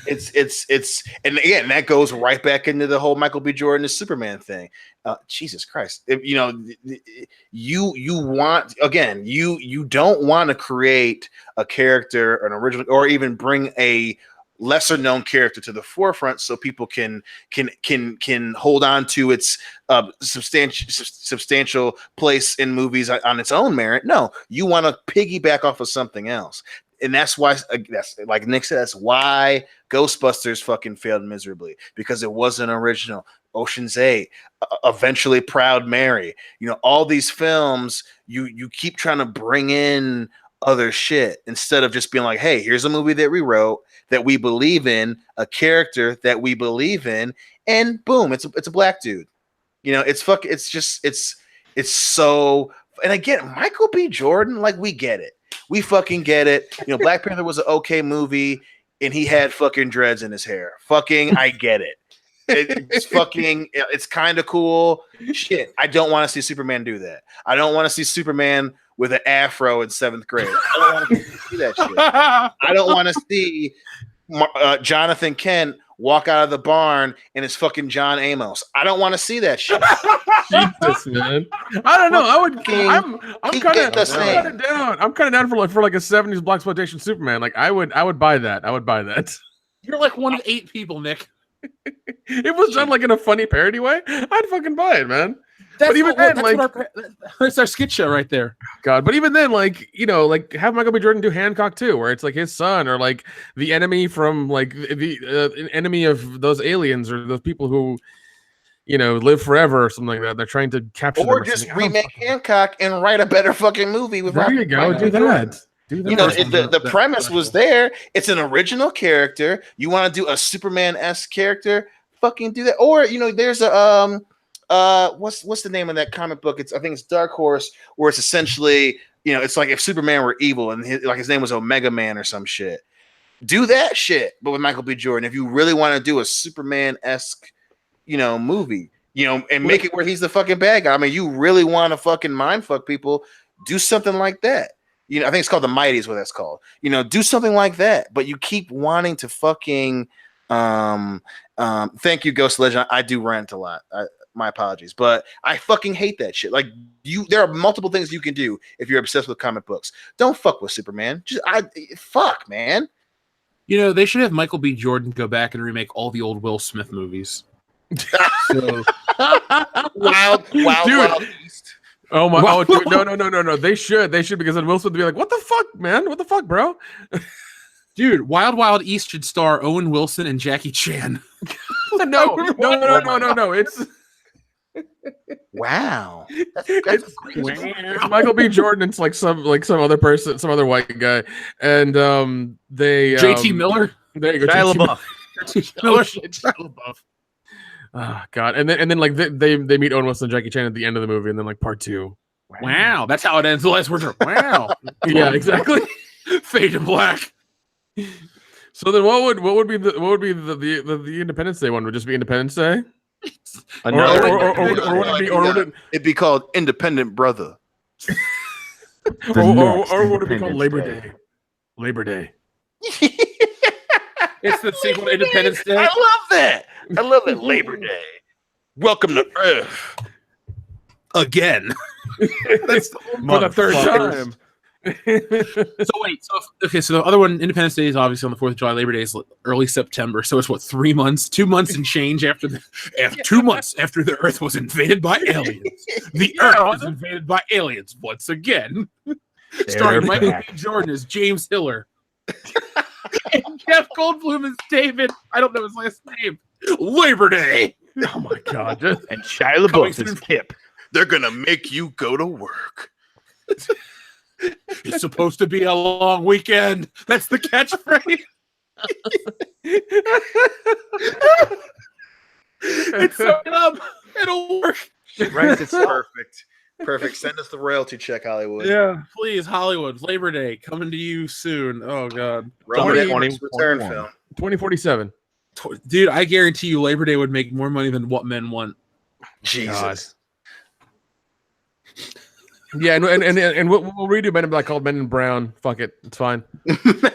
it's and again that goes right back into the whole Michael B. Jordan is Superman thing. Jesus Christ, you know, you don't want to create a character, an original, or even bring a lesser known character to the forefront so people can hold on to its substantial place in movies on its own merit. No, you want to piggyback off of something else. And that's why, that's like Nick said, that's why Ghostbusters fucking failed miserably, because it wasn't original. Ocean's 8, eventually Proud Mary, you know, all these films, you keep trying to bring in other shit instead of just being like, hey, here's a movie that we wrote that we believe in, a character that we believe in, and boom, it's a black dude. You know, it's so. And again, Michael B. Jordan, like, we get it. We fucking get it. You know, Black Panther was an okay movie, and he had fucking dreads in his hair. Fucking, I get it. It's kind of cool. Shit, I don't want to see Superman do that. I don't want to see Superman with an afro in 7th grade. I don't want to see that shit. I don't want to see Jonathan Kent walk out of the barn and it's fucking John Amos. I don't want to see that shit. Jesus, man. I don't know. I'm kind of down. I'm kind of down for like a 70s blaxploitation Superman. Like I would buy that. I would buy that. You're like one of 8 people, Nick. It was done like in a funny parody way. I'd fucking buy it, man. That's our skit show right there. God, but even then, like, you know, like have Michael B. Jordan do Hancock too, where it's like his son or like the enemy from like the enemy of those aliens or those people who, you know, live forever or something like that. They're trying to capture. Or just remake Hancock and write a better fucking movie with. There you go. Do that. You know, the premise was there. It's an original character. You want to do a Superman-esque character? Fucking do that. Or, you know, there's a what's the name of that comic book? I think it's Dark Horse, where it's essentially, you know, it's like if Superman were evil and his name was Omega Man or some shit. Do that shit, but with Michael B. Jordan. If you really want to do a Superman-esque, you know, movie, you know, and make it where he's the fucking bad guy. I mean, you really want to fucking mindfuck people? Do something like that. You know, I think it's called The Mighty is what that's called. You know, do something like that. But you keep wanting to fucking thank you, Ghost Legend. I do rant a lot. My apologies, but I fucking hate that shit. Like there are multiple things you can do if you're obsessed with comic books. Don't fuck with Superman. Fuck, man. You know, they should have Michael B. Jordan go back and remake all the old Will Smith movies. So Wild East. Oh my! Oh, dude, no! They should because then Will Smith would be like, "What the fuck, man? What the fuck, bro?" Dude, Wild East should star Owen Wilson and Jackie Chan. No! It's wow. It's Michael B. Jordan. It's like some other person, some other white guy, and they JT Miller. There you go, Shia LaBeouf. Shia LaBeouf. Oh God! And then like they meet Owen Wilson and Jackie Chan at the end of the movie, and then like part 2. Wow, that's how it ends. The last words are wow. Yeah, exactly. Fade to black. So then, what would be the Independence Day one? Would it just be Independence Day? It'd be called Independent Brother. or would it be called Labor Day? Labor Day. It's the sequel to Independence Day. I love that. Labor Day. Welcome to Earth. Again. That's for the third time. So the other one, Independence Day, is obviously on the 4th of July. Labor Day is early September. So it's what, 3 months, 2 months and change after 2 months after the Earth was invaded by aliens. The Earth was invaded by aliens once again. Starring Michael B. Jordan as James Hiller. And Jeff Goldblum as David. I don't know his last name. Labor Day. Oh my God! And Shia LaBeouf is Kip. They're gonna make you go to work. It's supposed to be a long weekend. That's the catchphrase. It's so dumb. It'll work. Right? It's perfect. Perfect. Send us the royalty check, Hollywood. Yeah, please, Hollywood. Labor Day coming to you soon. Oh God. Robert Edwards return film. 2047. Dude, I guarantee you Labor Day would make more money than What Men Want. Jesus. Yeah, and we'll redo Men in Black called Men in Brown. Fuck it, it's fine.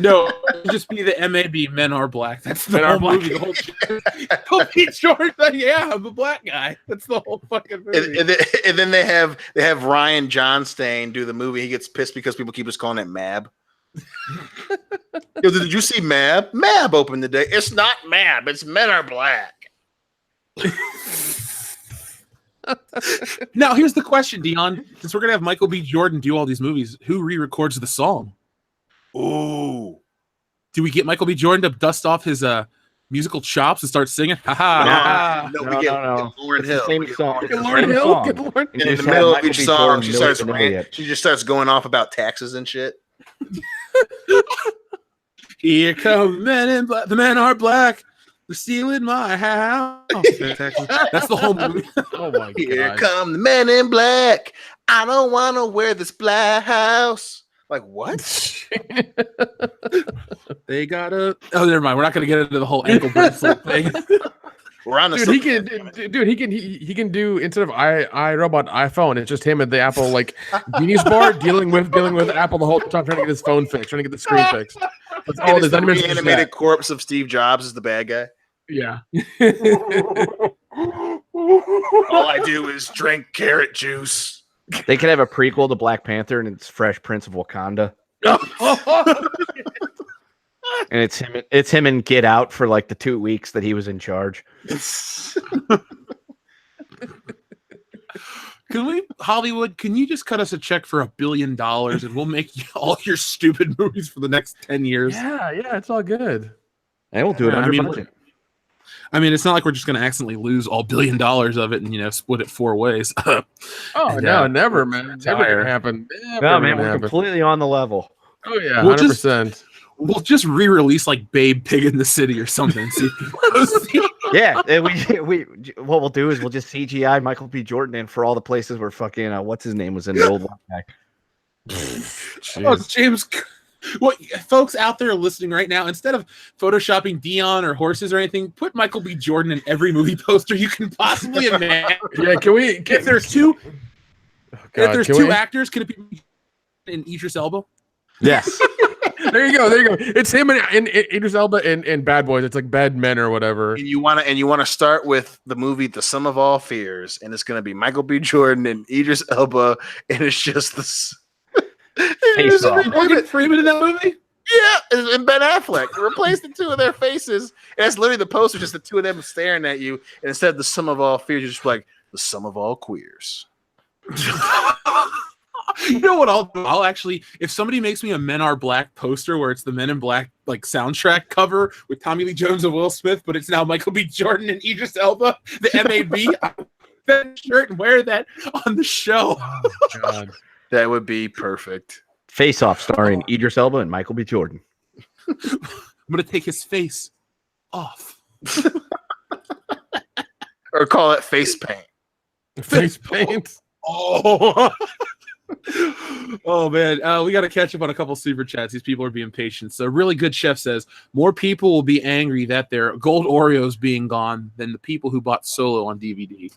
No, it'll just be the MAB, Men Are Black. That's the whole movie. The whole Pete Jordan, yeah, I'm a black guy. That's the whole fucking movie. And then they have Ryan Johnstein do the movie. He gets pissed because people keep just calling it Mab. Yo, did you see Mab? Mab opened today. It's not Mab. It's Men Are Black. Now, here's the question, Dion. Since we're going to have Michael B. Jordan do all these movies, who re-records the song? Ooh. Do we get Michael B. Jordan to dust off his musical chops and start singing? Ha-ha. No, we get Lauryn Hill. Same song. Lauryn Hill. Good Lord. And in the middle of each song, she just starts going off about taxes and shit. Here come the men in black. The men are black. They're stealing my house. That's the whole movie. Oh my God. Here come the men in black. I don't want to wear this blouse. Like, what? They gotta. Oh, never mind. We're not gonna get into the whole ankle bracelet thing. We're on He can do, instead of iRobot iPhone, it's just him at the Apple like Genius Bar dealing with Apple the whole time, trying to get his phone fixed, trying to get the screen fixed. That's all the reanimated corpse of Steve Jobs is the bad guy. Yeah. All I do is drink carrot juice. They could have a prequel to Black Panther, and it's Fresh Prince of Wakanda. And it's him and Get Out for like the 2 weeks that he was in charge. Hollywood, can you just cut us a check for $1 billion and we'll make all your stupid movies for the next 10 years? Yeah, it's all good. And we'll do it under budget. I mean, it's not like we're just going to accidentally lose all $1 billion of it and, split it 4 ways. No, never, man. Never gonna happen. No, man, we're completely on the level. Oh, yeah, we'll 100%. We'll just re-release like Babe Pig in the City or something. See Yeah, we what we'll do is we'll just CGI Michael B. Jordan in for all the places where fucking what's his name was in the old one back. Oh, James. Well, folks out there listening right now, instead of photoshopping Dion or horses or anything, put Michael B. Jordan in every movie poster you can possibly imagine. Yeah, if there's two actors, can it be in Idris Elba? Yes. There you go. It's him and Idris Elba in Bad Boys. It's like Bad Men or whatever. And you want to start with the movie The Sum of All Fears, and it's going to be Michael B. Jordan and Idris Elba, and it's just this. Morgan Freeman in that movie? Yeah, and Ben Affleck. Replace the two of their faces, and it's literally the poster, just the two of them staring at you. And instead of The Sum of All Fears, you're just like The Sum of All Queers. You know what I'll do? I'll actually, if somebody makes me a Men Are Black poster where it's the Men in Black like soundtrack cover with Tommy Lee Jones and Will Smith, but it's now Michael B. Jordan and Idris Elba, the MAB, I'll that shirt and wear that on the show. Oh, God. That would be perfect. Face Off starring Idris Elba and Michael B. Jordan. I'm going to take his face off. Or call it face paint. Face paint. Oh. Oh man, we got to catch up on a couple super chats. These people are being patient. So really good chef says more people will be angry that their gold Oreos being gone than the people who bought Solo on DVD.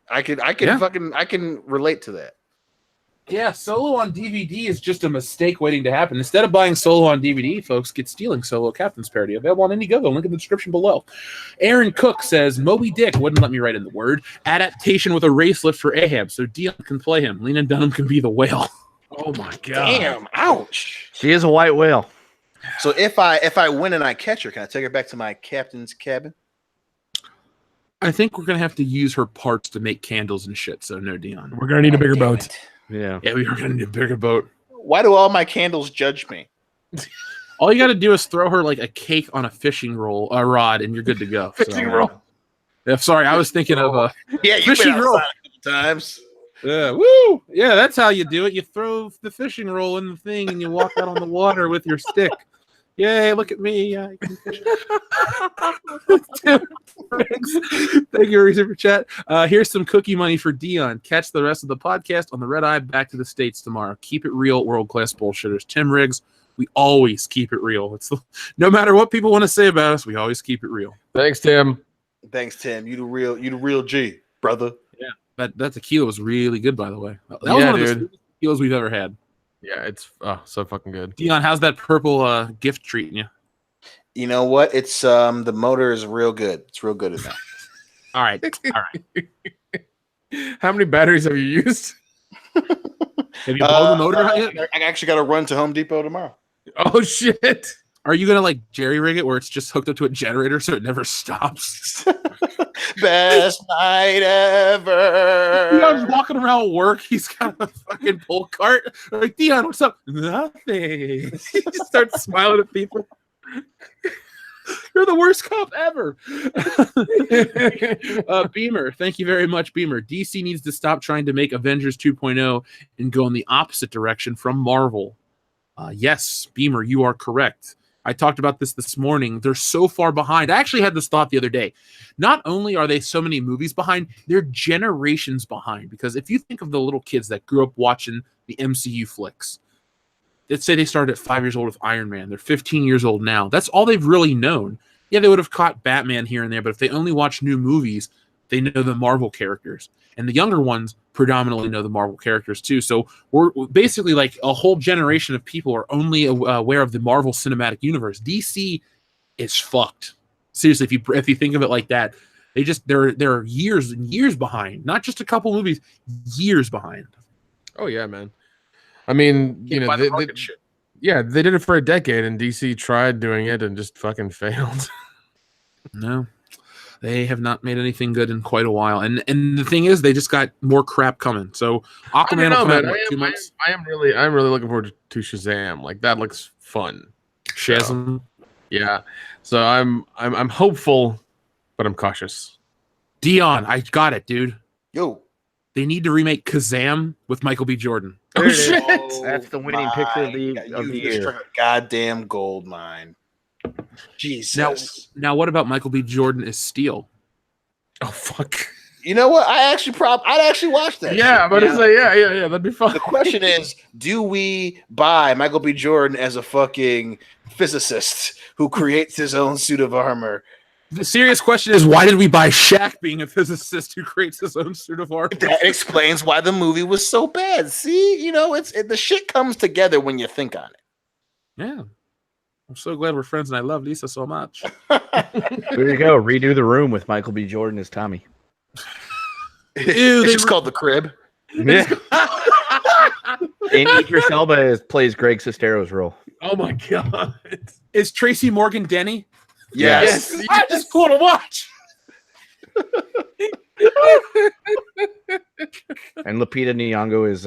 I can relate to that. Yeah, Solo on DVD is just a mistake waiting to happen. Instead of buying Solo on DVD, folks, get Stealing Solo Captain's Parody. Available on Indiegogo. Link in the description below. Aaron Cook says, Moby Dick wouldn't let me write in the word. Adaptation with a race lift for Ahab, so Dion can play him. Lena Dunham can be the whale. Oh my god! Damn! Ouch! She is a white whale. So if I win and I catch her, can I take her back to my captain's cabin? I think we're gonna have to use her parts to make candles and shit. So no, Dion. We're gonna need a bigger Damn boat. it. Yeah. Yeah, we are gonna need a bigger boat. Why do all my candles judge me? All you got to do is throw her like a cake on a fishing rod, and you're good to go. Fishing roll. Yeah, sorry, I was thinking of a Yeah, you've fishing been roll. outside a couple times. Yeah, woo! Yeah, that's how you do it. You throw the fishing roll in the thing, and you walk out on the water with your stick. Yay! Look at me. Yeah, I can fish. Thank you, Super Chat. Here's some cookie money for Dion. Catch the rest of the podcast on the Red Eye. Back to the States tomorrow. Keep it real, world class bullshitters. Tim Riggs. We always keep it real. No matter what people want to say about us, we always keep it real. Thanks, Tim. Thanks, Tim. You the real G, brother. Yeah, that tequila was really good, by the way. That was Yeah, one of the dude. sweetest tequilas we've ever had. Yeah, it's so fucking good. Dion, how's that purple gift treating you? You know what? It's the motor is real good. It's real good at that. All right, all right. How many batteries have you used? Have you blown the motor out yet? I actually got to run to Home Depot tomorrow. Oh shit! Are you gonna like jerry rig it where it's just hooked up to a generator so it never stops? Best night ever. Dion's walking around work. He's got a fucking pull cart. I'm like, Dion, what's up? Nothing. He just starts smiling at people. You're the worst cop ever. Beamer, thank you very much, Beamer. DC needs to stop trying to make Avengers 2.0 and go in the opposite direction from Marvel. Yes, Beamer, you are correct. I talked about this morning. They're so far behind. I actually had this thought the other day. Not only are they so many movies behind, they're generations behind. Because if you think of the little kids that grew up watching the MCU flicks, let's say they started at 5 years old with Iron Man. They're 15 years old now. That's all they've really known. Yeah, they would have caught Batman here and there, but if they only watch new movies, they know the Marvel characters. And the younger ones predominantly know the Marvel characters too. So we're basically like a whole generation of people are only aware of the Marvel Cinematic Universe. DC is fucked. Seriously, if you think of it like that, they're years and years behind. Not just a couple movies, years behind. Oh yeah, man. I mean, you know, they did it for a decade, and DC tried doing it and just fucking failed. No. They have not made anything good in quite a while, and the thing is, they just got more crap coming. So Aquaman will come out in 2 months. I'm really looking forward to Shazam. Like that looks fun. Shazam, yeah. So I'm hopeful, but I'm cautious. Dion, I got it, dude. Yo, they need to remake Kazam with Michael B. Jordan. Oh shit! That's the winning picture of the year. Goddamn gold mine. Jesus. Now what about Michael B. Jordan as Steel? Oh fuck. You know what? I'd actually watch that. Yeah, but it's like, yeah, that'd be fun. The question is, do we buy Michael B. Jordan as a fucking physicist who creates his own suit of armor? The serious question is, why did we buy Shaq being a physicist who creates his own suit of armor? That explains why the movie was so bad. See, you know, the shit comes together when you think on it. Yeah. I'm so glad we're friends, and I love Lisa so much. There you go. Redo the room with Michael B. Jordan as Tommy. It's just called The Crib. Yeah. And Idris Elba plays Greg Sestero's role. Oh my god! Is Tracy Morgan Denny? Yes. I just cool to watch. And Lupita Nyong'o is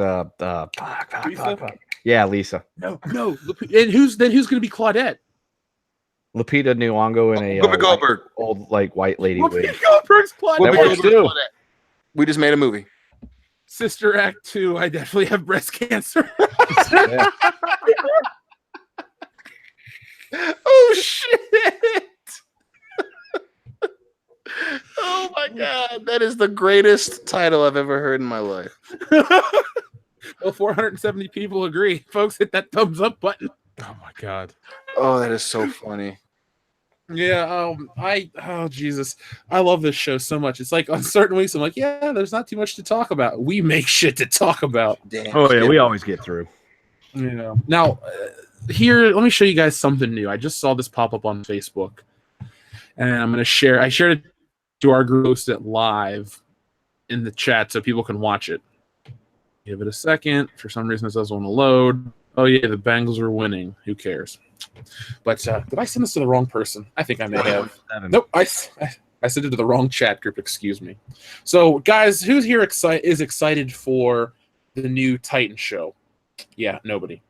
Lisa? Yeah, Lisa. No. And who's going to be Claudette? Lupita Nyong'o in a Whoopi Goldberg. old like white lady wig. Whoopi Goldberg's Claudette. That works too. We just made a movie. Sister Act 2. I definitely have breast cancer. Yeah. Oh shit! Oh my god, that is the greatest title I've ever heard in my life. Well, 470 people agree. Folks, hit that thumbs up button. Oh my god. Oh, that is so funny. Yeah, Jesus. I love this show so much. It's like on certain weeks, I'm like, yeah, there's not too much to talk about. We make shit to talk about. Damn. Oh yeah, we always get through. You know. Now, here, let me show you guys something new. I just saw this pop up on Facebook, and I'm going to share. I shared it to our group, posted it live in the chat so people can watch it. Give it a second. For some reason, it doesn't want to load. Oh, yeah, the Bengals are winning. Who cares? But did I send this to the wrong person? I think I may have. Nope, I sent it to the wrong chat group. Excuse me. So, guys, who's here is excited for the new Titan show? Yeah, nobody.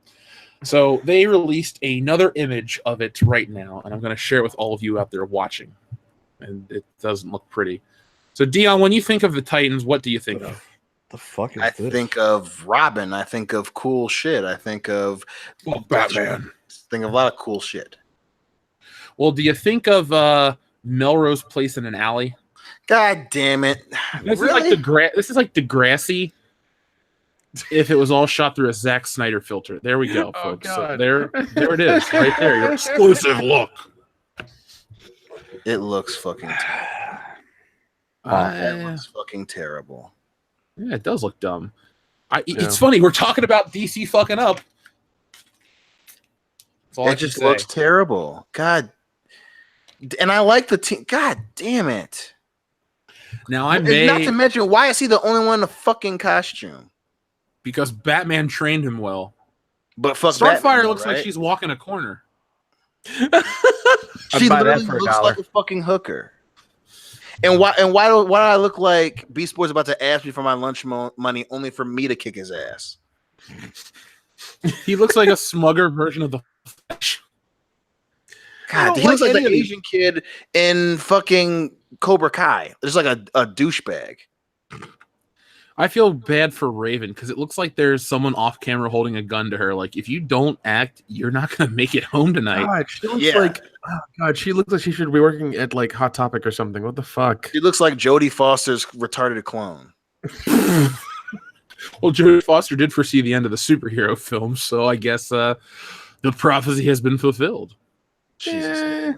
So they released another image of it right now, and I'm going to share it with all of you out there watching. And it doesn't look pretty. So, Dion, when you think of the Titans, what do you think of? The fuck is I this? think of Robin. I think of cool shit. I think of Batman. Think of a lot of cool shit. Well, do you think of Melrose Place in an alley? God damn it! This Really? is like Degrassi. If it was all shot through a Zack Snyder filter. There we go, folks. So there it is, right there. Your exclusive look. It looks fucking terrible. It looks fucking terrible. Yeah, it does look dumb. It's funny. We're talking about DC fucking up. It just looks terrible. God. And I like the team. God damn it. Now, not to mention, why is he the only one in the fucking costume? Because Batman trained him well. But fuck Starfire Batman, looks right? like she's walking a corner. She literally looks like a fucking hooker. And why do I look like Beast Boy's about to ask me for my lunch money only for me to kick his ass? He looks like a smugger version of the Flash. God, he looks like the Asian kid in fucking Cobra Kai. Just like a douchebag. I feel bad for Raven because it looks like there's someone off camera holding a gun to her. Like, if you don't act, you're not going to make it home tonight. God, she looks like, oh God, she looks like she should be working at like Hot Topic or something. What the fuck? She looks like Jodie Foster's retarded clone. Well, Jodie Foster did foresee the end of the superhero film, so I guess the prophecy has been fulfilled. Jesus.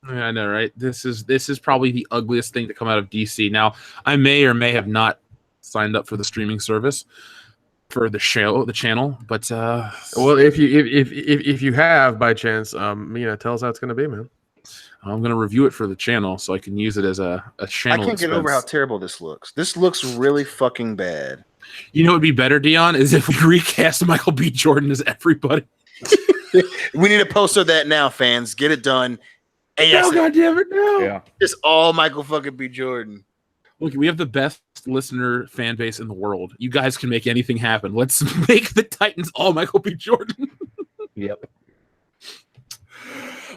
I know, right? This is probably the ugliest thing to come out of DC. Now, I may or may have not signed up for the streaming service for the channel, but well, if you have by chance, tell us how it's going to be, man. I'm going to review it for the channel so I can use it as a channel. I can't get over how terrible this looks. This looks really fucking bad. You know what would be better, Dion, is if we recast Michael B. Jordan as everybody. We need to poster that now, fans. Get it done. No, goddamn it, no. Yeah. It's all Michael fucking B. Jordan. Look, we have the best listener fan base in the world. You guys can make anything happen. Let's make the Titans all Michael B. Jordan. Yep.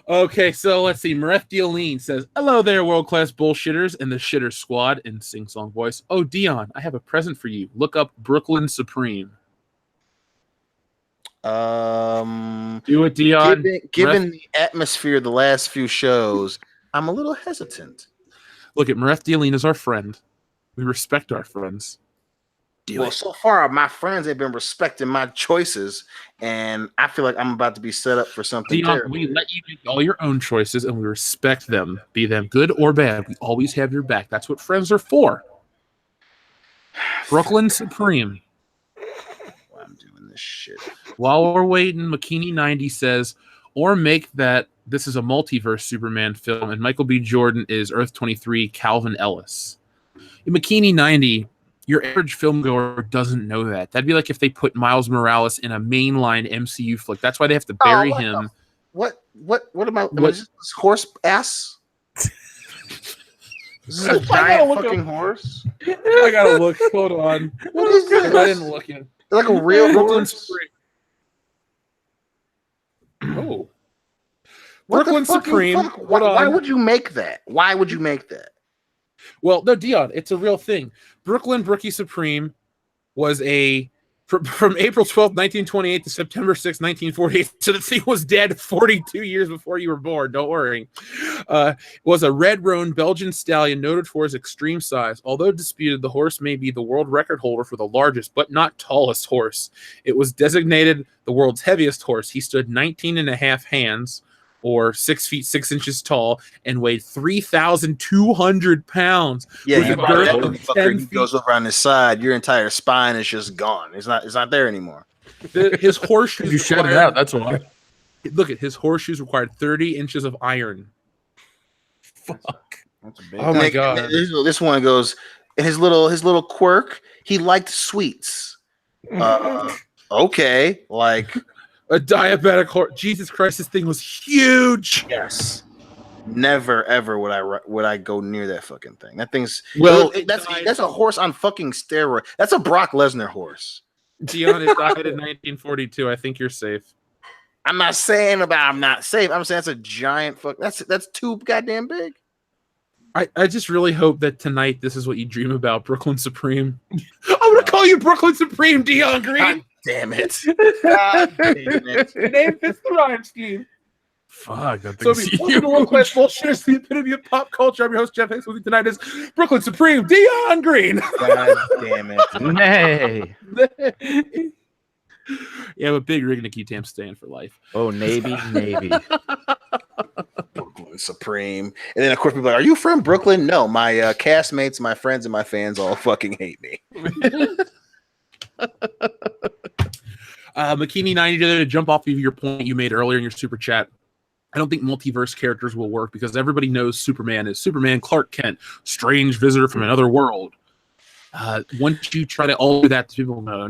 Okay, so let's see. Mareth Dioline says, "Hello there, world-class bullshitters and the shitter squad," in sing-song voice. "Oh, Dion, I have a present for you. Look up Brooklyn Supreme." Do it, Dion. Given the atmosphere of the last few shows, I'm a little hesitant. Look, at Mareth Dioline is our friend. We respect our friends. So far, my friends have been respecting my choices, and I feel like I'm about to be set up for something Dion, terrible. we let you make all your own choices, and we respect them, be them good or bad. We always have your back. That's what friends are for. Brooklyn Supreme. Why I'm doing this shit. While we're waiting, McKinney90 says, or make that this is a multiverse Superman film, and Michael B. Jordan is Earth 23 Calvin Ellis. McKinney90, your average film goer doesn't know that. That'd be like if they put Miles Morales in a mainline MCU flick. That's why they have to bury him. What am I? Am I just this horse ass? This is a giant fucking horse. I gotta look. Hold on. What is this? I didn't look in. Like a real horse? Oh. What Brooklyn the fucking Supreme. fuck? Why would you make that? Why would you make that? Well, no, Dion, it's a real thing. Brookie Supreme was from April 12th, 1928 to September 6th, 1948. So the thing was dead 42 years before you were born. Don't worry. Was a red-roan Belgian stallion noted for his extreme size. Although disputed, the horse may be the world record holder for the largest but not tallest horse. It was designated the world's heaviest horse. He stood 19 and a half hands, or 6 feet 6 inches tall, and weighed 3,200 pounds. Yeah, with you a girth that of motherfucker 10 he feet. goes over on his side, your entire spine is just gone. It's not there anymore. His horseshoes. You shed it out. That's why. Look at his horseshoes required 30 inches of iron. Fuck. That's a big Oh my God. This one goes, his little quirk, he liked sweets. Okay, like A diabetic horse. Jesus Christ, this thing was huge. yes. Never ever would I go near that fucking thing. That thing's that's a horse on fucking steroid. That's a Brock Lesnar horse. Dion, it died in 1942. I think you're safe. I'm not saying about I'm not safe. I'm saying that's a giant fuck. That's too goddamn big. I just really hope that tonight this is what you dream about, Brooklyn Supreme. I'm gonna call you Brooklyn Supreme, Dion Green. God damn it! God damn it! Your name fits the rhyme scheme. Fuck, that So thing's welcome to World Class Bullshit. It's the epitome of pop culture. I'm your host, Jeff Hicks. With me tonight is Brooklyn Supreme, Dion Green. God damn it! Nay. Yeah, but big rig to keep Tam staying for life. Oh, Navy. Brooklyn Supreme. And then of course people are like, are you from Brooklyn? No, my castmates, my friends, and my fans all fucking hate me. McKinney90 to jump off of your point you made earlier in your super chat. I don't think multiverse characters will work because everybody knows Superman is Superman Clark Kent, strange visitor from another world. Once you try to alter that to people, no.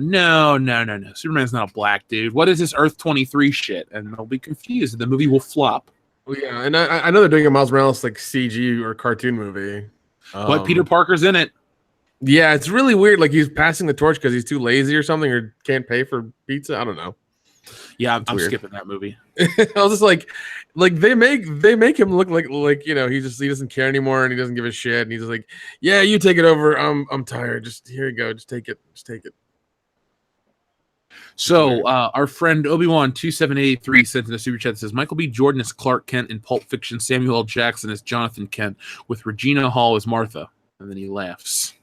Superman's not a black dude. What is this Earth 23 shit? And they'll be confused. The movie will flop. Well, yeah, and I know they're doing a Miles Morales like CG or cartoon movie. But Peter Parker's in it. Yeah, it's really weird. Like he's passing the torch because he's too lazy or something, or can't pay for pizza. I don't know. Yeah, I'm weird. skipping that movie. I was just like they make him look like he doesn't care anymore and he doesn't give a shit and he's just like, yeah, you take it over. I'm tired. Just here you go. Just take it. So our friend Obi-Wan 2783 sent in a super chat that says Michael B. Jordan is Clark Kent in Pulp Fiction. Samuel L. Jackson is Jonathan Kent with Regina Hall as Martha, and then he laughs.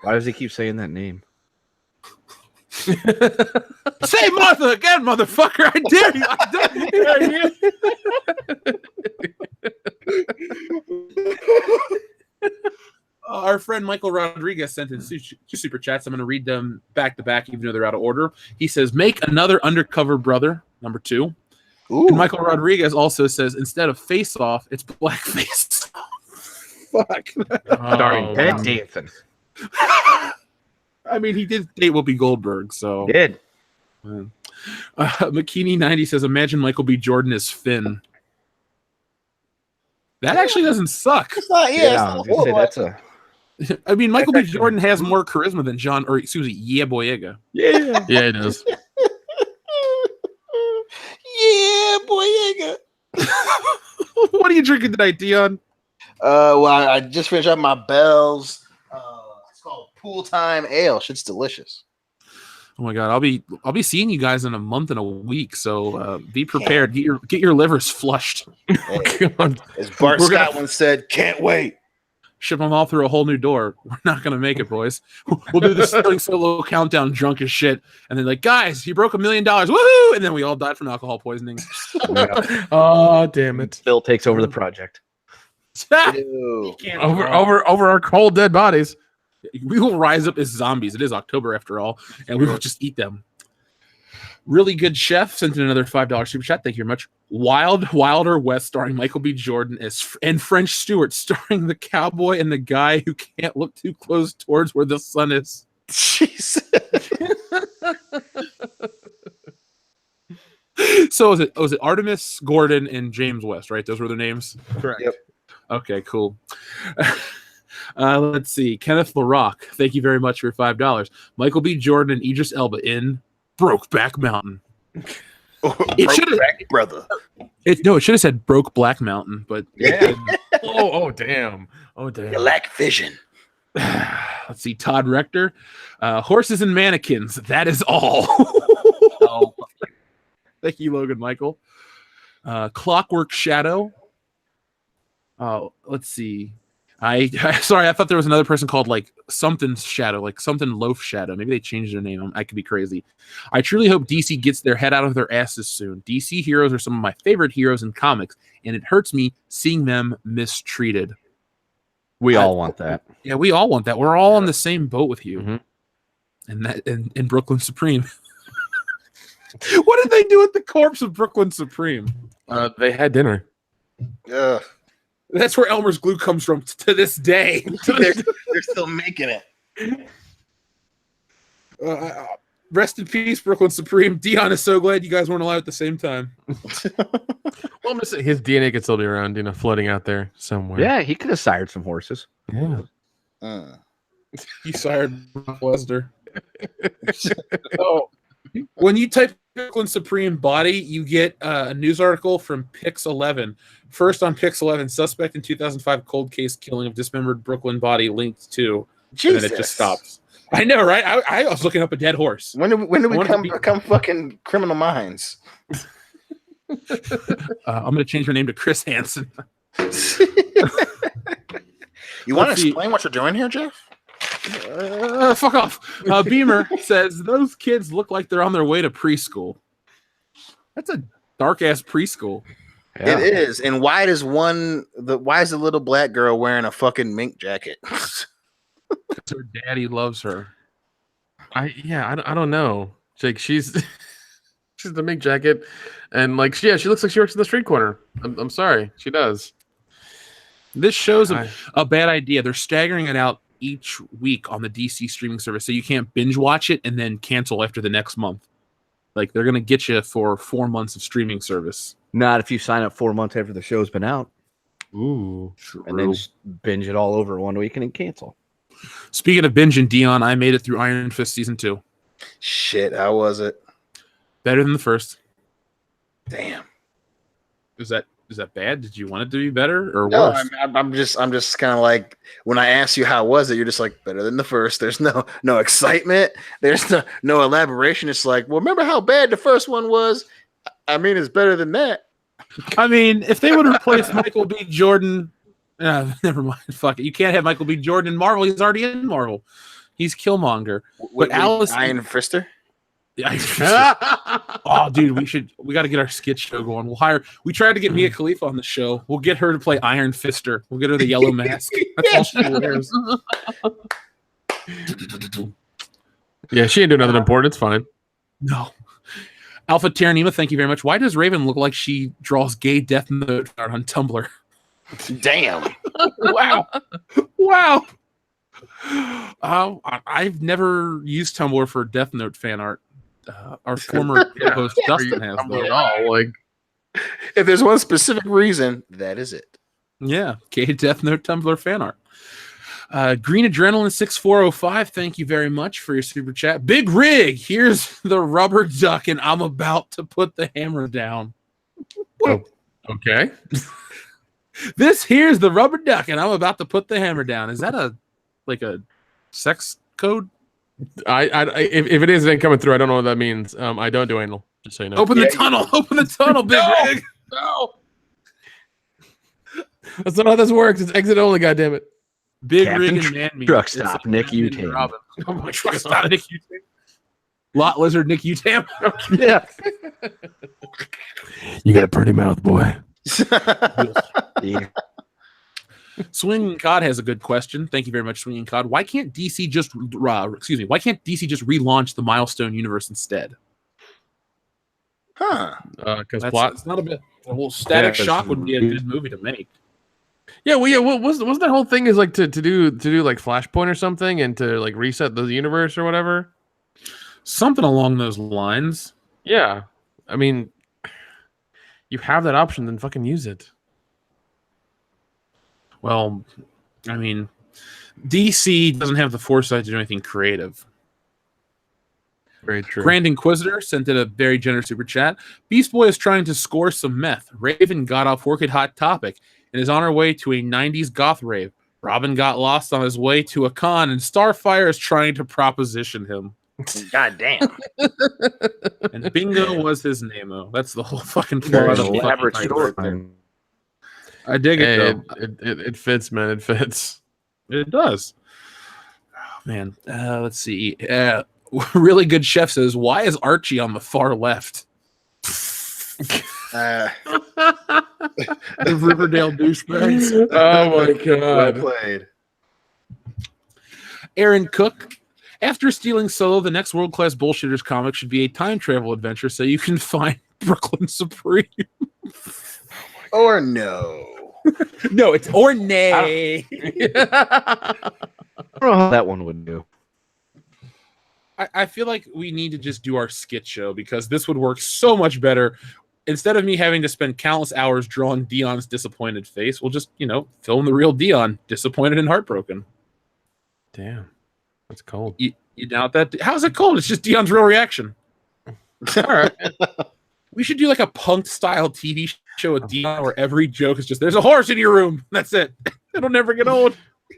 Why does he keep saying that name? Say Martha again, motherfucker! I dare you! Our friend Michael Rodriguez sent in two super chats. I'm going to read them back to back, even though they're out of order. He says, "Make another undercover brother." Number 2. Ooh. And Michael Rodriguez also says, "Instead of face off, it's blackface." Fuck. Starring Ted Danson. I mean, he did date Whoopi Goldberg, so. Did. McKinney90 says, "Imagine Michael B. Jordan as Finn." That actually doesn't suck. It's not, I was gonna say that's a. I mean, Michael B. Jordan has more charisma than Yeah Boyega. Yeah, it does. Yeah, Boyega. What are you drinking tonight, Dion? Well, I just finished up my Bell's. It's called Pool Time Ale. Shit's delicious. Oh my god, I'll be seeing you guys in a month and a week, so be prepared. Get your livers flushed. Hey, as Bart Scott once said, "Can't wait." Ship them all through a whole new door. We're not gonna make it, boys. We'll do this Sterling Solo countdown, drunk as shit, and then like, guys, he broke $1 million, woohoo! And then we all died from alcohol poisoning. Oh, damn it! Phil takes over the project. Ew. Over our cold dead bodies. We will rise up as zombies. It is October after all, and we will just eat them. Really Good Chef sent in another $5 super chat. Thank you very much. Wilder West, starring Michael B. Jordan and French Stewart, starring the cowboy and the guy who can't look too close towards where the sun is. Jesus. So was it Artemis Gordon and James West, right? Those were their names? Correct. Yep. Okay, cool. Let's see. Kenneth LaRock, thank you very much for $5. Michael B. Jordan and Idris Elba in Brokeback Mountain. It should have, brother. It should have said Broke Black Mountain, but Yeah. Oh, damn. You lack vision. let's see. Todd Rector, horses and mannequins. That is all. Oh. Thank you, Logan Michael. Clockwork Shadow. Let's see. Sorry, I thought there was another person called like something Shadow, like something Loaf Shadow. Maybe they changed their name. I could be crazy. I truly hope DC gets their head out of their asses soon. DC heroes are some of my favorite heroes in comics, and it hurts me seeing them mistreated. We all want that. Yeah, we all want that. We're all on the same boat with you. Mm-hmm. And that in Brooklyn Supreme. What did they do with the corpse of Brooklyn Supreme? They had dinner. Ugh. That's where Elmer's glue comes from to this day. They're still making it. Rest in peace, Brooklyn Supreme. Dion is so glad you guys weren't alive at the same time. Well, I'm just saying his DNA could still be around, floating out there somewhere. Yeah, he could have sired some horses. Yeah. He sired Brock Lesnar. So, when you type Brooklyn Supreme body, you get a news article from Pix 11. First on Pix 11, suspect in 2005 cold case killing of dismembered Brooklyn body linked to. Jesus. And then it just stops. I know, right? I was looking up a dead horse. When do we become fucking criminal minds? I'm going to change my name to Chris Hansen. You want to explain what you're doing here, Jeff? Fuck off. Beamer says those kids look like they're on their way to preschool. That's a dark ass preschool. Yeah. It is. And why is the little black girl wearing a fucking mink jacket? Her daddy loves her. I don't know. Jake, she's the mink jacket, and she looks like she works in the street corner. I'm sorry, she does. This shows a bad idea. They're staggering it out each week on the DC streaming service, so you can't binge watch it and then cancel after the next month. Like, they're gonna get you for 4 months of streaming service. Not if you sign up 4 months after the show's been out. Ooh, and then just binge it all over 1 week and then cancel. Speaking of binging, Dion, I made it through Iron Fist season 2. Shit, how was it? Better than the first. Damn. Is that bad? Did you want it to be better or no, worse? I'm just kind of like, when I ask you how was it, you're just like, better than the first. There's no excitement. There's no elaboration. It's like, well, remember how bad the first one was? I mean, it's better than that. I mean, if they would have replaced Michael B. Jordan, never mind. Fuck it. You can't have Michael B. Jordan in Marvel. He's already in Marvel. He's Killmonger. But Alice, Iron Fister. Oh, dude, we got to get our skit show going. We tried to get Mia Khalifa on the show. We'll get her to play Iron Fister. We'll get her the yellow mask. That's all she wears. Yeah, she ain't doing nothing important. It's fine. No. Alpha Terranima, thank you very much. Why does Raven look like she draws gay Death Note art on Tumblr? Damn. Wow. I've never used Tumblr for Death Note fan art. Our former host Dustin has, though. If there's one specific reason, that is it. Yeah, gay Death Note Tumblr fan art. Green Adrenaline 6405, thank you very much for your super chat. Big Rig, here's the rubber duck, and I'm about to put the hammer down. Oh, okay. Here's the rubber duck, and I'm about to put the hammer down. Is that a sex code? If it is, it ain't coming through. I don't know what that means. I don't do anal. Just so you know. Open the tunnel, Big Rig. No. That's not how this works. It's exit only. Goddammit. Big Captain Rig and Man Meat. Truck Stop, Nick Utam. Oh my Truck Stop, Nick Utam. Lot Lizard, Nick Utam. Yeah. You got a pretty mouth, boy. Yeah. Swinging Cod has a good question. Thank you very much, Swinging Cod. Why can't DC just relaunch the Milestone universe instead? Huh? Because it's not a bit. Well, Static Shock would be a good movie to make. Yeah, well, yeah. Wasn't that whole thing is like to do like Flashpoint or something and to like reset the universe or whatever? Something along those lines. Yeah, I mean, you have that option, then fucking use it. Well, I mean, DC doesn't have the foresight to do anything creative. Very true. Grand Inquisitor sent in a very generous super chat. Beast Boy is trying to score some meth. Raven got off Orchid Hot Topic and is on her way to a 90s goth rave. Robin got lost on his way to a con, and Starfire is trying to proposition him. God damn. And Bingo was his name-o. That's the whole fucking plot of the Elaborate fucking story. thing. I dig it, though. It fits, man. It fits. It does. Oh, man. Let's see. Really Good Chef says, why is Archie on the far left? The Riverdale douchebags. Oh, my God. Well played. Aaron Cook. After stealing Solo, the next World-Class Bullshitters comic should be a time travel adventure so you can find Brooklyn Supreme. Or no. No, it's or nay. I don't know how that one would do. I feel like we need to just do our skit show because this would work so much better. Instead of me having to spend countless hours drawing Dion's disappointed face, we'll just, film the real Dion, disappointed and heartbroken. Damn, that's cold. You doubt that? How's it cold? It's just Dion's real reaction. All right. We should do like a punk style TV show with Dion where every joke is just, there's a horse in your room. That's it. It'll never get old.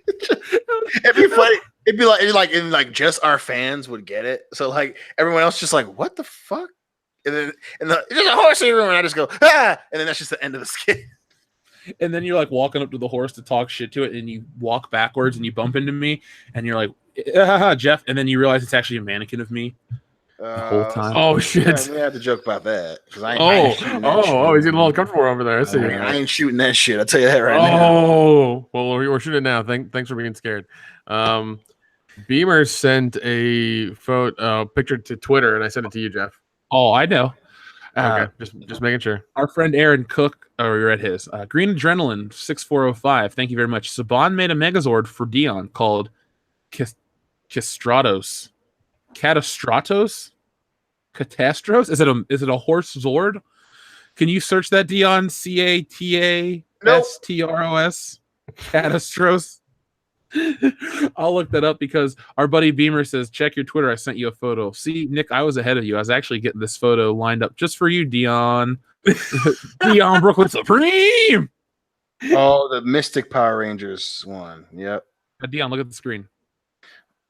It'd be funny. It'd be like just our fans would get it. So like everyone else just like, what the fuck? And then there's a horse in your room, and I just go, ah, and then that's just the end of the skit. And then you're like walking up to the horse to talk shit to it, and you walk backwards and you bump into me, and you're like, Jeff, and then you realize it's actually a mannequin of me The whole time. Oh shit! We have to joke about that. He's getting a little comfortable over there. I see. I ain't shooting that shit. I'll tell you that right now. Oh, well, we're shooting now. Thanks for being scared. Beamer sent a picture to Twitter, and I sent it to you, Jeff. Oh, I know. Okay, just making sure. Our friend Aaron Cook, you're at his. Green Adrenaline 6405. Thank you very much. Saban made a Megazord for Dion called Castratos. Catastratos? Catastros? Is it a horse Zord? Can you search that, Dion? Catastros? Catastros? I'll look that up because our buddy Beamer says, check your Twitter. I sent you a photo. See, Nick, I was ahead of you. I was actually getting this photo lined up just for you, Dion. Dion Brooklyn Supreme. Oh, the Mystic Power Rangers one. Yep. Dion, look at the screen.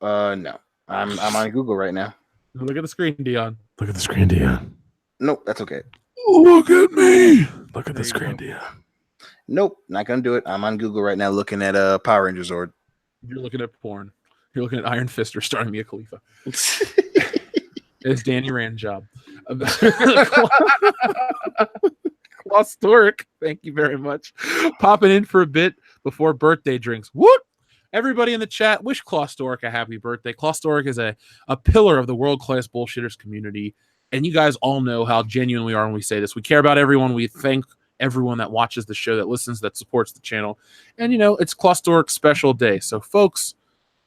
No. I'm on Google right now. Look at the screen, Dion. Look at the screen, Dion. Nope, that's okay. Look at me. Look at the screen, Dion. Nope, not gonna do it. I'm on Google right now looking at Power Rangers Zord. You're looking at porn. You're looking at Iron Fister starring Mia Khalifa. It's Danny Rand job. Klaus Stork, thank you very much. Popping in for a bit before birthday drinks. Whoop! Everybody in the chat, wish Klaus Stork a happy birthday. Klaus Stork is a pillar of the world-class bullshitters community. And you guys all know how genuine we are when we say this. We care about everyone. We thank everyone that watches the show, that listens, that supports the channel. And, it's Klaus Stork's special day. So, folks,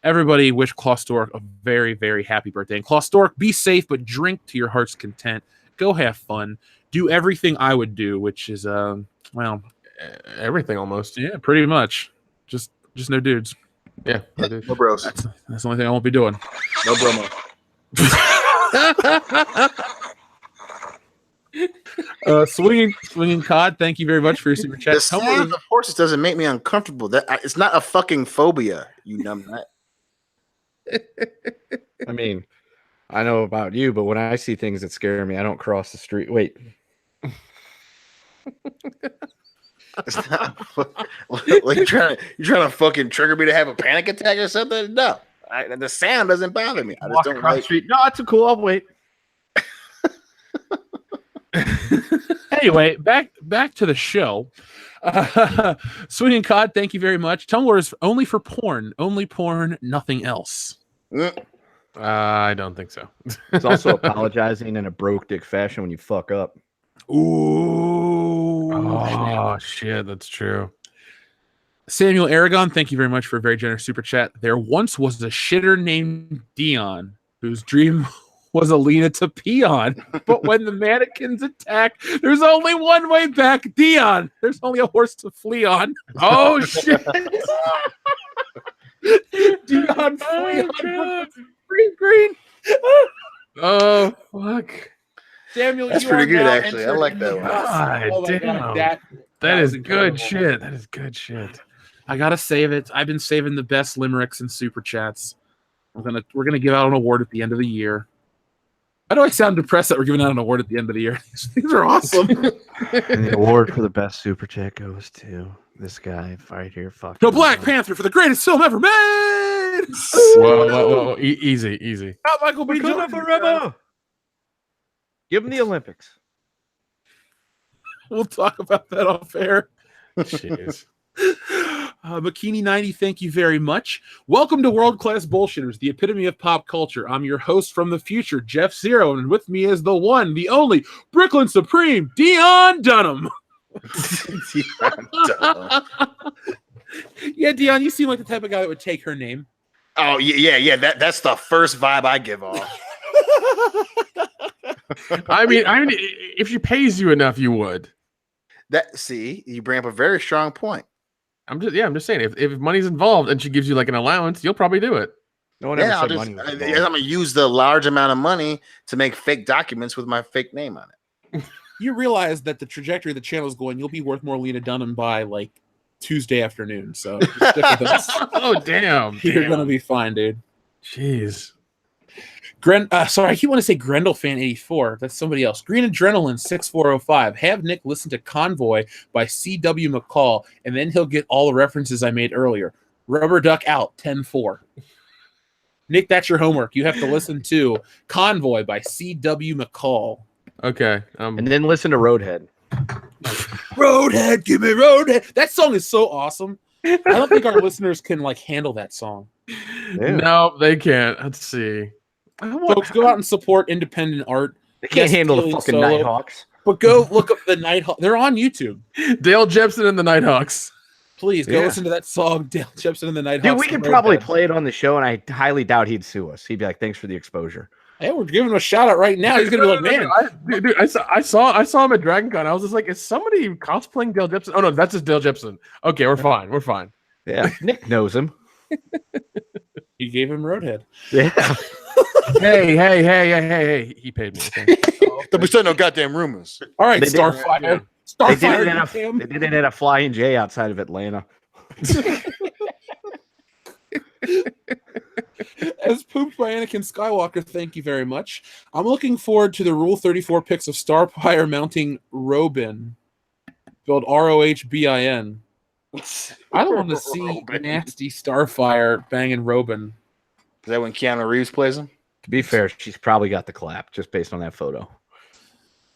everybody wish Klaus Stork a very, very happy birthday. And Klaus Stork, be safe, but drink to your heart's content. Go have fun. Do everything I would do, which is, everything almost. Yeah, pretty much. Just no dudes. Yeah, no bros. That's the only thing I won't be doing. No bromo. Swinging Cod, thank you very much for your super chat. The sound of horses doesn't make me uncomfortable. It's not a fucking phobia, you numbnut. I mean, I know about you, but when I see things that scare me, I don't cross the street. Wait. It's not like you're trying to fucking trigger me to have a panic attack or something. No, the sound doesn't bother me. I just don't like. No, it's cool. I'll wait. Anyway, back to the show. Swinging Cod, thank you very much. Tumblr is only for porn. Only porn, nothing else. I don't think so. It's also apologizing in a broke dick fashion when you fuck up. Ooh. Oh, shit. That's true. Samuel Aragon, thank you very much for a very generous super chat. There once was a shitter named Dion whose dream was Alina to pee on. But when the mannequins attack, there's only one way back, Dion. There's only a horse to flee on. Oh, shit. Dion flee on green. Oh, fuck. Samuel, that's pretty good, actually. I like that one. God, damn. That is good shit. That is good shit. I gotta save it. I've been saving the best limericks and super chats. We're gonna give out an award at the end of the year. Why do I sound depressed that we're giving out an award at the end of the year? These are awesome. And the award for the best super chat goes to this guy right here. Fuck. No, Black Panther for the greatest film ever made. Whoa. Easy. Not Michael B. Jordan forever. Give him the Olympics. We'll talk about that off air. Jeez. Bikini90, thank you very much. Welcome to World Class Bullshitters, the epitome of pop culture. I'm your host from the future, Jeff Zero, and with me is the one, the only, Brooklyn Supreme, Dion Dunham. Dion Dunham. Yeah, Dion, you seem like the type of guy that would take her name. Oh yeah. That's the first vibe I give off. I mean, if she pays you enough, you would. You bring up a very strong point. I'm just saying, if money's involved and she gives you like an allowance, you'll probably do it. No one ever Yeah, said money was I'm involved. gonna use the large amount of money to make fake documents with my fake name on it. You realize that the trajectory of the channel is going, you'll be worth more Lena Dunham by like Tuesday afternoon. So just stick with us. Oh damn! You're gonna be fine, dude. Jeez. Sorry, I keep wanting to say Grendel fan 84. That's somebody else. Green Adrenaline 6405. Have Nick listen to Convoy by C.W. McCall, and then he'll get all the references I made earlier. Rubber Duck out 10-4. Nick, that's your homework. You have to listen to Convoy by C.W. McCall. Okay. And then listen to Roadhead. Roadhead, give me Roadhead. That song is so awesome. I don't think our listeners can like handle that song. Yeah. No, they can't. Let's see. Folks, go out and support independent art. They can't handle the Stealing fucking Solo. Nighthawks. But go look up the Nighthawks. They're on YouTube. Dale Jepsen and the Nighthawks. Please go Yeah. listen to that song, Dale Jepsen and the Nighthawks. Dude, we could probably play it on the show, and I highly doubt he'd sue us. He'd be like, "Thanks for the exposure." Hey, we're giving him a shout out right now. He's gonna be like, man. Dude, I saw him at Dragon Con. I was just like, is somebody cosplaying Dale Jepsen? Oh no, that's just Dale Jepsen. Okay, we're fine. We're fine. Yeah, Nick knows him. You gave him Roadhead. Yeah. Hey. He paid me. Okay. Don't be saying no goddamn rumors. All right, They did- Starfire. They did, Starfire. it at goddamn. they did it at a Flying J outside of Atlanta. As pooped by Anakin Skywalker, thank you very much. I'm looking forward to the Rule 34 pics of Starfire mounting Robin, spelled Rohbin. I don't want to see Robin. nasty Starfire banging Robin. Is that when Keanu Reeves plays him? To be fair, she's probably got the clap just based on that photo.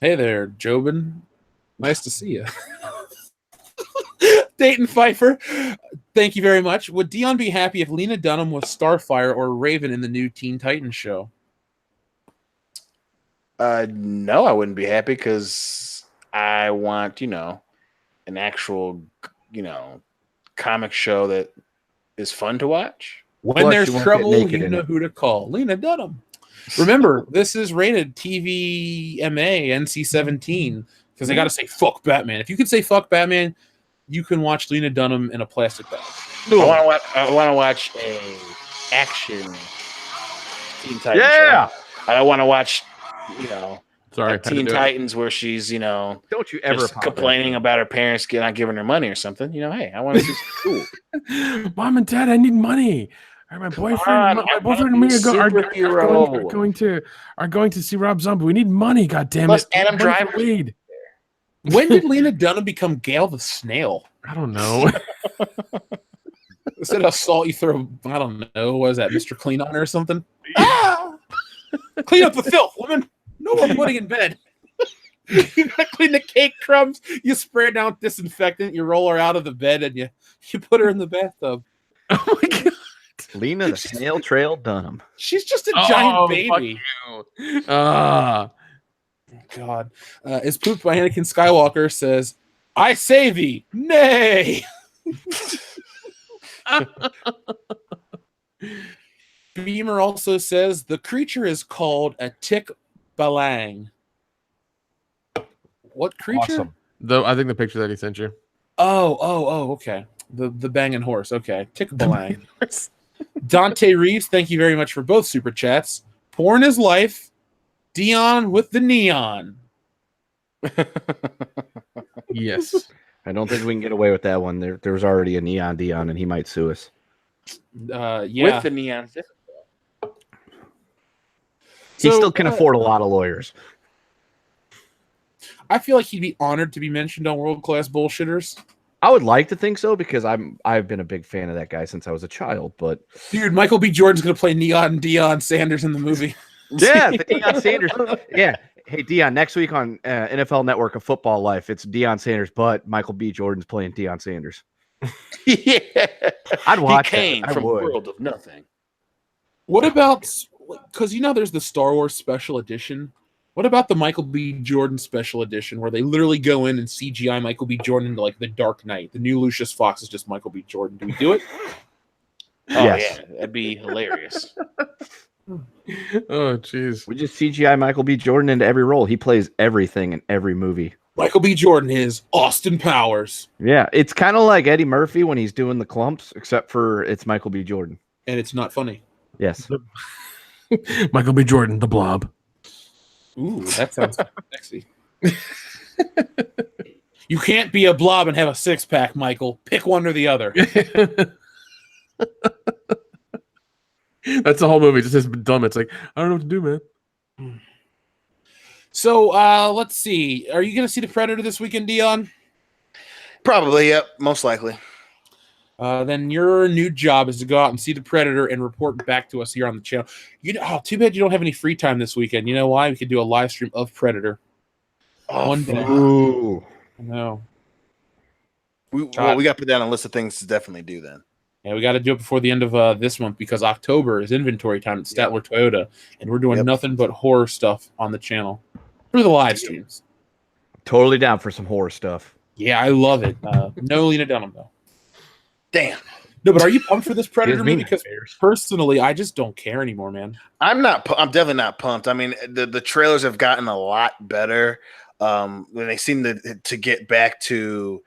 Hey there, Jobin. Nice to see you. Dayton Pfeiffer, thank you very much. Would Dion be happy if Lena Dunham was Starfire or Raven in the new Teen Titans show? No, I wouldn't be happy because I want, an actual, comic show that is fun to watch. When Plus, there's you won't get trouble, naked you in know it. who to call. Lena Dunham. Remember, this is rated TVMA NC-17 because they got to say fuck Batman. If you could say fuck Batman, you can watch Lena Dunham in a plastic bag. I want to watch a action Teen Titans. Yeah. show. I want to watch, Sorry, like had to Teen do it. Titans where she's, Don't you ever just complaining about her parents not giving her money or something. Hey, I want to see some cool. Mom and Dad, I need money. All right, my boyfriend, on, my I boyfriend and wanna me be a superhero. are going to see Rob Zombie. We need money. God damn Plus it! Adam Money for Driver. weed. When did Lena Dunham become Gale the Snail? I don't know. Instead of salt, you throw, I don't know, what is that, Mr. Clean on her or something? Ah! Clean up the filth, woman. No more pudding in bed. You gotta clean the cake crumbs. You spray her down with disinfectant. You roll her out of the bed and you put her in the bathtub. Oh my god! Lena the Snail Trail Dunham. She's just a giant Oh, baby. fuck you. Ah. God. As pooped by Anakin Skywalker says, I say thee, nay. Beamer also says the creature is called a tick balang. What creature? Awesome. I think the picture that he sent you. Oh, okay. The banging horse. Okay. Tick balang. Dante Reeves, thank you very much for both super chats. Porn is life. Dion with the neon. Yes. I don't think we can get away with that one. There's already a Neon Dion, and he might sue us. Yeah. With the neon. He So, still can afford a lot of lawyers. I feel like he'd be honored to be mentioned on World Class Bullshitters. I would like to think so because I've been a big fan of that guy since I was a child. But Dude, Michael B. Jordan's going to play Neon Dion Sanders in the movie. yeah, the Deion Sanders. Yeah. Hey, Dion, next week on NFL Network of Football Life, it's Deion Sanders, but Michael B. Jordan's playing Deion Sanders. Yeah. I'd watch He came that. I from would. a world of nothing. What about, because there's the Star Wars Special Edition. What about the Michael B. Jordan Special Edition where they literally go in and CGI Michael B. Jordan into like the Dark Knight? The new Lucius Fox is just Michael B. Jordan. Do we do it? Oh Yes. yeah, that'd be hilarious. Oh, jeez. We just CGI Michael B. Jordan into every role. He plays everything in every movie. Michael B. Jordan is Austin Powers, Yeah, it's kind of like Eddie Murphy when he's doing the clumps, except for it's Michael B. Jordan. and it's not funny. Yes. Michael B. Jordan, the Blob. Ooh, that sounds sexy. You can't be a blob and have a six-pack, Michael. Pick one or the other. That's the whole movie. It's just dumb. It's like, I don't know what to do, man. So let's see. Are you going to see The Predator this weekend, Dion? Probably, yep, most likely. Then your new job is to go out and see The Predator and report back to us here on the channel. Too bad you don't have any free time this weekend. You know why? We could do a live stream of Predator. One day. Ooh. No. We got to put down a list of things to definitely do then. Yeah, we got to do it before the end of this month because October is inventory time at Statler Toyota, and we're doing nothing but horror stuff on the channel through the live streams. Totally down for some horror stuff. Yeah, I love it. No Lena Dunham, though. Damn. No, but are you pumped for this Predator movie? Because nightmares. personally, I just don't care anymore, man. I'm definitely not pumped. I mean, the trailers have gotten a lot better. When they seem to get back to,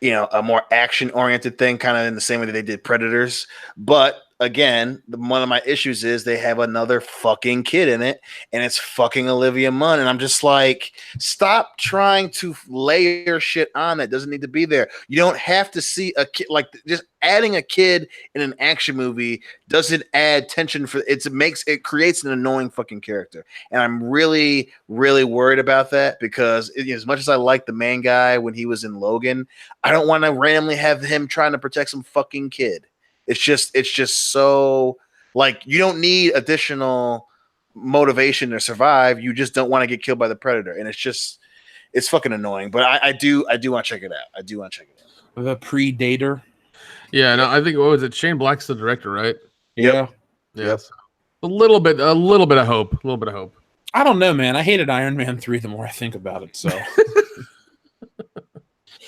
a more action-oriented thing, kind of in the same way that they did Predators. But again, one of my issues is they have another fucking kid in it, and it's fucking Olivia Munn. And I'm just like, stop trying to layer shit on that doesn't need to be there. You don't have to see a kid, like just adding a kid in an action movie doesn't add tension for it creates an annoying fucking character. And I'm really, really worried about that because as much as I like the main guy when he was in Logan, I don't want to randomly have him trying to protect some fucking kid. It's just so like you don't need additional motivation to survive. You just don't want to get killed by the Predator, and it's fucking annoying. But I do want to check it out. I do want to check it out. The Predator. Yeah, no, I think what was it? Shane Black's the director, right? Yeah. Yes. A little bit of hope. I don't know, man. I hated Iron Man 3 the more I think about it. So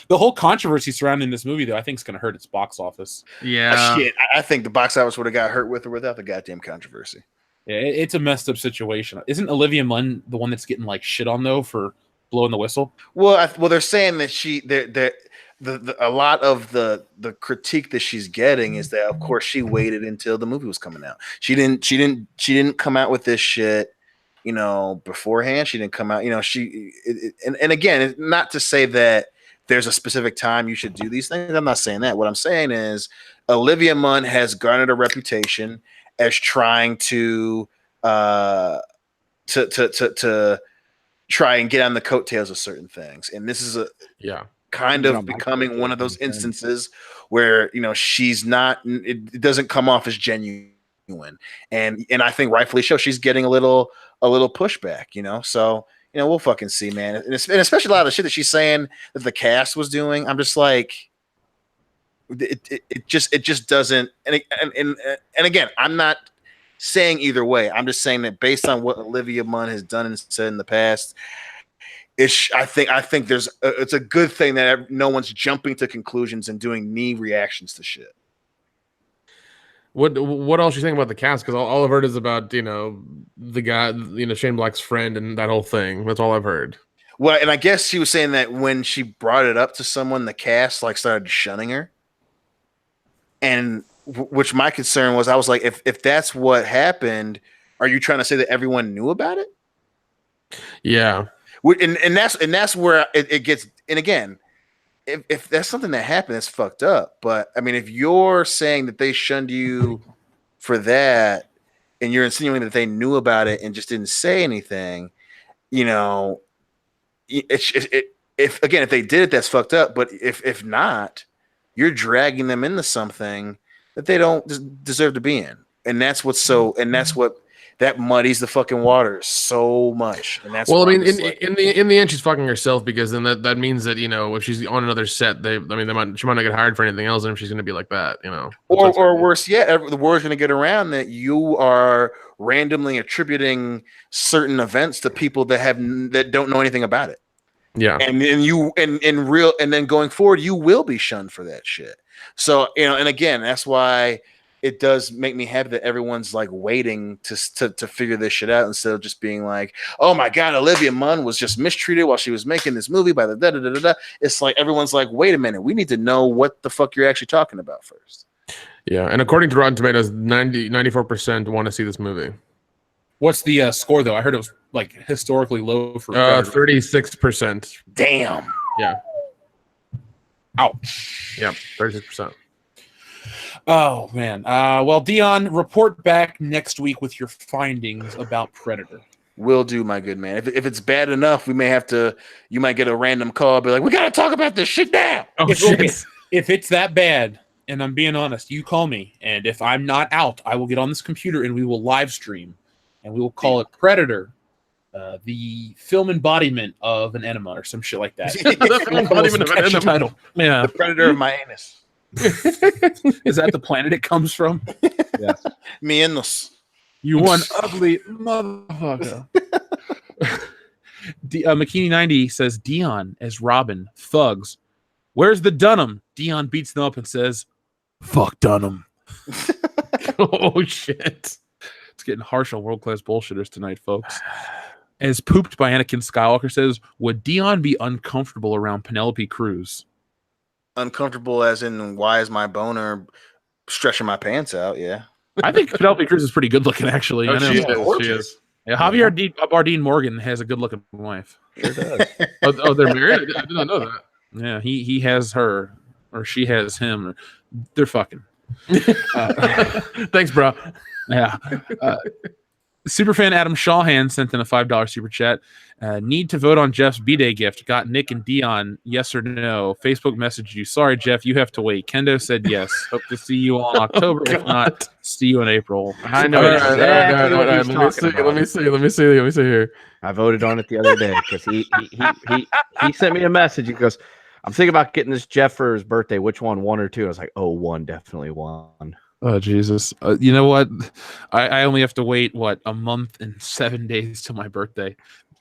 the whole controversy surrounding this movie, though, I think is going to hurt its box office. Yeah. Shit, I think the box office would have got hurt with or without the goddamn controversy. Yeah, it's a messed up situation. Isn't Olivia Munn the one that's getting like shit on though for blowing the whistle? Well, they're saying that a lot of the critique that she's getting is that of course she waited until the movie was coming out. She didn't come out with this shit, beforehand. She didn't come out, and again, not to say that there's a specific time you should do these things. I'm not saying that. What I'm saying is Olivia Munn has garnered a reputation as trying to try and get on the coattails of certain things. And this is kind of becoming one of those instances where, she's not, it doesn't come off as genuine. And I think rightfully so, she's getting a little pushback, so we'll fucking see, man. And especially a lot of the shit that she's saying that the cast was doing. I'm just like, it just doesn't. And again, I'm not saying either way. I'm just saying that based on what Olivia Munn has done and said in the past, I think it's a good thing that no one's jumping to conclusions and doing knee reactions to shit. What else you think about the cast? Because all I've heard is about the guy, Shane Black's friend and that whole thing. That's all I've heard. Well, and I guess she was saying that when she brought it up to someone, the cast started shunning her. And which my concern was, I was like, if that's what happened, are you trying to say that everyone knew about it? Yeah, and that's where it gets. And again, if that's something that happened, that's fucked up. But I mean, if you're saying that they shunned you for that, and you're insinuating that they knew about it and just didn't say anything, if they did it, that's fucked up. But if not, you're dragging them into something that they don't deserve to be in, and that's what that muddies the fucking water so much. And that's in the end, she's fucking herself, because then that means that if she's on another set, she might not get hired for anything else, and if she's going to be like that, or worse yet, the word's going to get around that you are randomly attributing certain events to people that don't know anything about it. Yeah, and then going forward, you will be shunned for that shit. So and again, that's why it does make me happy that everyone's like waiting to figure this shit out instead of just being like, oh my god, Olivia Munn was just mistreated while she was making this movie by the da da da da da. It's like everyone's like, wait a minute, we need to know what the fuck you're actually talking about first. Yeah, and according to Rotten Tomatoes, 94% want to see this movie. What's the score though? I heard it was like historically low for 36%. Damn. Yeah. Ouch. Yeah, 36%. Oh man. Well, Dion, report back next week with your findings about Predator. Will do, my good man. If it's bad enough, you might get a random call, be like, we gotta talk about this shit now. Oh, if it's that bad, and I'm being honest, you call me, and if I'm not out, I will get on this computer and we will live stream, and we will call it Predator, the film embodiment of an enema or some shit like that. The film embodiment of an enema. Title. Yeah. The Predator of my anus. Is that the planet it comes from? Yes. Mi anus. You one ugly motherfucker. McKinney90 says Dion as Robin, thugs. Where's the Dunham? Dion beats them up and says, fuck Dunham. Oh shit. It's getting harsh on World Class Bullshitters tonight, folks. As Pooped by Anakin Skywalker says, would Dion be uncomfortable around Penelope Cruz? Uncomfortable as in, why is my boner stretching my pants out? Yeah. I think Penelope Cruz is pretty good looking, actually. Oh, I know. she is. Yeah, Javier Bardeen Morgan has a good looking wife. Sure does. Oh, they're married? I did not know that. Yeah, he has her, or she has him. Or they're fucking. Thanks, bro. Yeah. Superfan Adam Shawhan sent in a $5 super chat. Need to vote on Jeff's B-Day gift. Got Nick and Dion, yes or no? Facebook messaged you. Sorry, Jeff, you have to wait. Kendo said yes. Hope to see you all in October. If not, see you in April. I know All right. Let me see here. I voted on it the other day because he sent me a message. He goes, I'm thinking about getting this Jeff for his birthday. Which one or two? I was like, oh, one, definitely one. Oh, Jesus. You know what? I only have to wait, a month and 7 days till my birthday.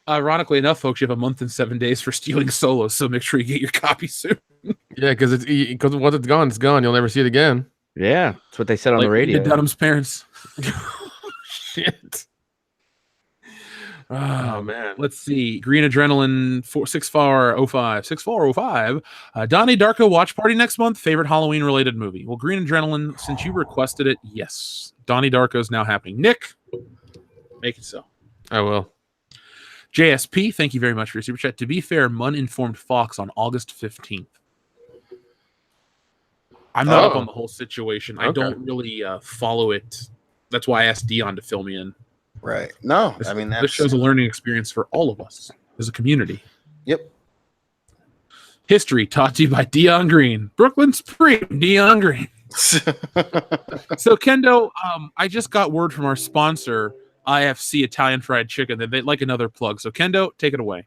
Ironically enough, folks, you have a month and 7 days for stealing Solo, so make sure you get your copy soon. Yeah, because once it's gone, it's gone. You'll never see it again. Yeah, that's what they said on the radio. Dunham's parents. Shit. Oh, man. Let's see. Green Adrenaline 6405. Donnie Darko watch party next month. Favorite Halloween related movie. Well, Green Adrenaline, since you requested it, yes. Donnie Darko is now happening. Nick, make it so. I will. JSP, thank you very much for your super chat. To be fair, Munn informed Fox on August 15th. I'm not up on the whole situation. I don't really follow it. That's why I asked Dion to fill me in. Right. No, This show's a learning experience for all of us as a community. Yep. History taught to you by Dion Green. Brooklyn Supreme, Dion Green. So, Kendo, I just got word from our sponsor, IFC Italian Fried Chicken, that they'd like another plug. So, Kendo, take it away.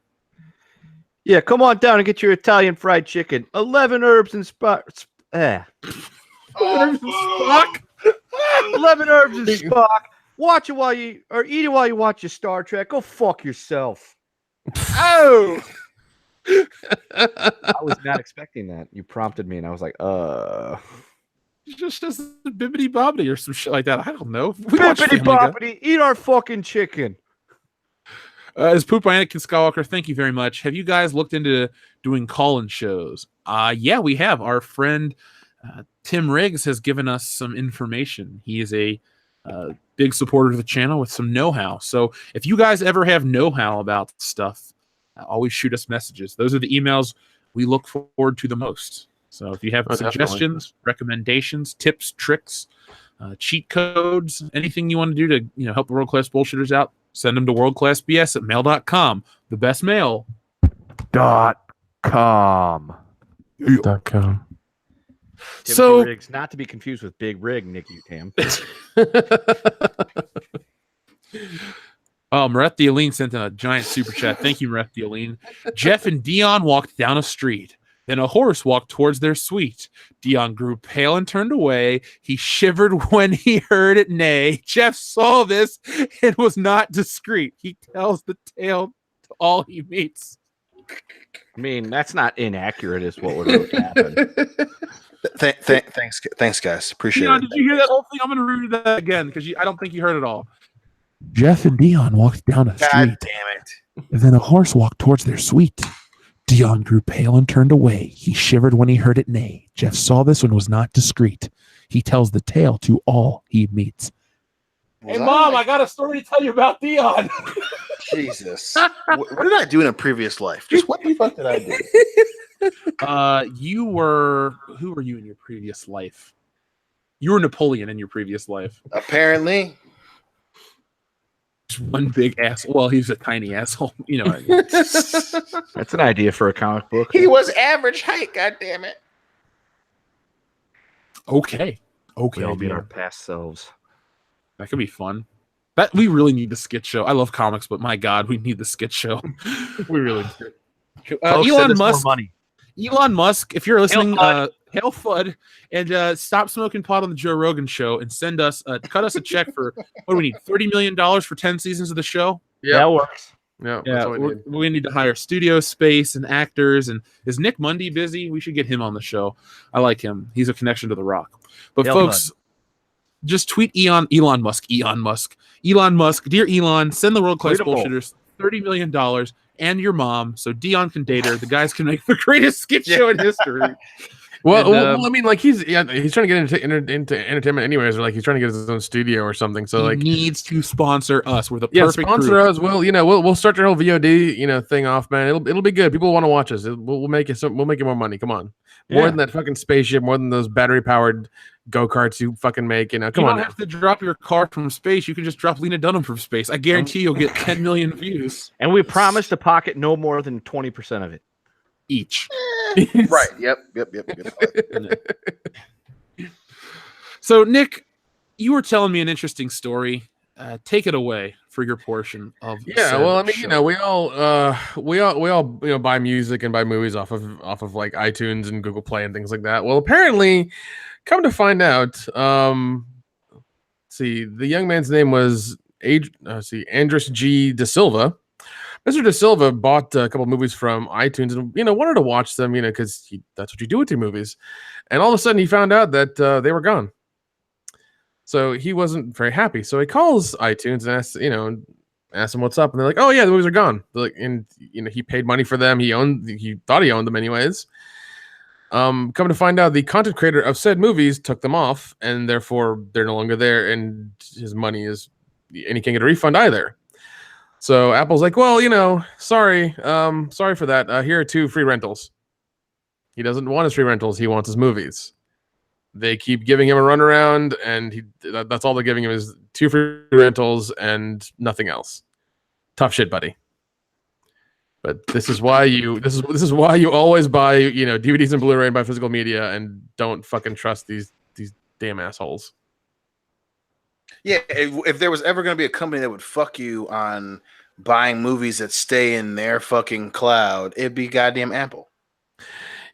Yeah, come on down and get your Italian fried chicken. 11 herbs and spock. 11 herbs and spock. Watch it while you, or eat it while you watch your Star Trek. Go fuck yourself. Oh! I was not expecting that. You prompted me, and I was like, Just as bibbity bobbity or some shit like that. I don't know. Bibbity bobbity, eat our fucking chicken. As Poop by Anakin Skywalker, thank you very much. Have you guys looked into doing call-in shows? Yeah, we have. Our friend Tim Riggs has given us some information. He is a big supporter of the channel with some know-how. So if you guys ever have know-how about stuff, always shoot us messages. Those are the emails we look forward to the most. So if you have suggestions, recommendations, tips, tricks, cheat codes, anything you want to do to help the world-class bullshitters out, send them to worldclassbs@mail.com. The best mail. .com. So Riggs, not to be confused with Big Rig, Nicky Tam. Mareth Aline sent in a giant super chat. Thank you, Mareth Aline. Jeff and Dion walked down a street. Then a horse walked towards their suite. Dion grew pale and turned away. He shivered when he heard it neigh. Jeff saw this and was not discreet. He tells the tale to all he meets. I mean, that's not inaccurate, is what would have happened. Thanks, guys. Appreciate Dion, it. did you hear that whole thing? I'm going to read that again because I don't think you heard it all. Jeff and Dion walked down a God street. damn it. And then a horse walked towards their suite. Dion grew pale and turned away. He shivered when he heard it neigh. Jeff saw this and was not discreet. He tells the tale to all he meets. Hey, Mom, I got a story to tell you about Dion. Jesus. What did I do in a previous life? Just what the fuck did I do? Who were you in your previous life? You were Napoleon in your previous life. Apparently. Just one big asshole. Well, he's a tiny asshole. You know what I mean? That's an idea for a comic book. He was average height, god damn it. Okay. We all be Dion. our past selves. That could be fun. That we really need the skit show. I love comics, but my God, we need the skit show. We really do. Folks, send Elon us more Musk. money. Elon Musk, if you're listening, Hail FUD, and stop smoking pot on the Joe Rogan show, and send us, cut us a check for what do we need? $30 million for 10 seasons of the show. Yeah, That works. yeah. Yeah, That's what we need. we need to hire studio space and actors. And is Nick Mundy busy? We should get him on the show. I like him. He's a connection to The Rock. But Hail folks, just tweet Elon Musk, dear Elon, send the world class Tweetable. bullshitters $30 million and your mom, so Dion can date her. The guys can make the greatest skit show in history. Well, And, I mean, like he's trying to get into entertainment anyways, or like he's trying to get his own studio or something. So he like, needs to sponsor us. We're the yeah, perfect sponsor crew. us. Well, we'll start your whole VOD thing off, man. It'll be good. People want to watch us. We'll make it. We'll make you more money. Come on, more than that fucking spaceship, more than those battery powered go karts you fucking make. Come You on, don't now. have to drop your car from space. You can just drop Lena Dunham from space. I guarantee you'll get 10 million views And we promise to pocket no more than 20% of it. each. Right. Yep. So, Nick, you were telling me an interesting story. Take it away for your portion of. Yeah, said well, I mean, show. we all buy music and buy movies off of like iTunes and Google Play and things like that. Well, apparently, come to find out, see, the young man's name was Andres G. De Silva. Mr. De Silva bought a couple movies from iTunes and wanted to watch them, because that's what you do with your movies. And all of a sudden, he found out that they were gone. So he wasn't very happy. So he calls iTunes and asks them what's up, and they're like, "Oh yeah, the movies are gone." They're like, and he paid money for them. He thought he owned them anyways. Come to find out, the content creator of said movies took them off, and therefore they're no longer there, and his money and he can't get a refund either. So Apple's like, "Well, sorry for that. Here are 2 free rentals." He doesn't want his free rentals. He wants his movies. They keep giving him a runaround, and that's all they're giving him is 2 free rentals and nothing else. Tough shit, buddy. But this is why you always buy DVDs and Blu-ray and buy physical media, and don't fucking trust these damn assholes. Yeah, if there was ever going to be a company that would fuck you on buying movies that stay in their fucking cloud, it'd be goddamn Apple.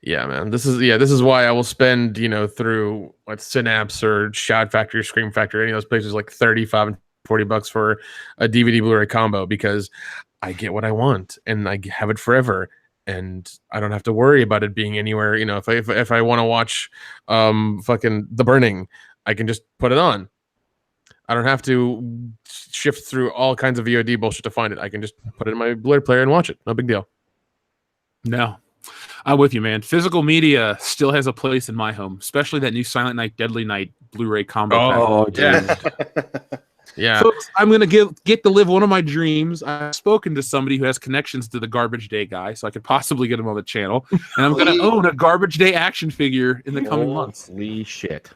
Yeah, man. This is why I will spend, through Synapse or Shout Factory or Scream Factory, any of those places, like $35 and $40 for a DVD Blu-ray combo, because I get what I want and I have it forever, and I don't have to worry about it being anywhere. If I want to watch fucking The Burning, I can just put it on. I don't have to shift through all kinds of VOD bullshit to find it. I can just put it in my Blu-ray player and watch it. No big deal. No, I'm with you, man. Physical media still has a place in my home, especially that new Silent Night, Deadly Night Blu-ray combo pack. Oh, dude. Yeah. Folks, I'm gonna get to live one of my dreams. I've spoken to somebody who has connections to the Garbage Day guy, so I could possibly get him on the channel. And I'm gonna own a Garbage Day action figure in the coming months. Holy shit.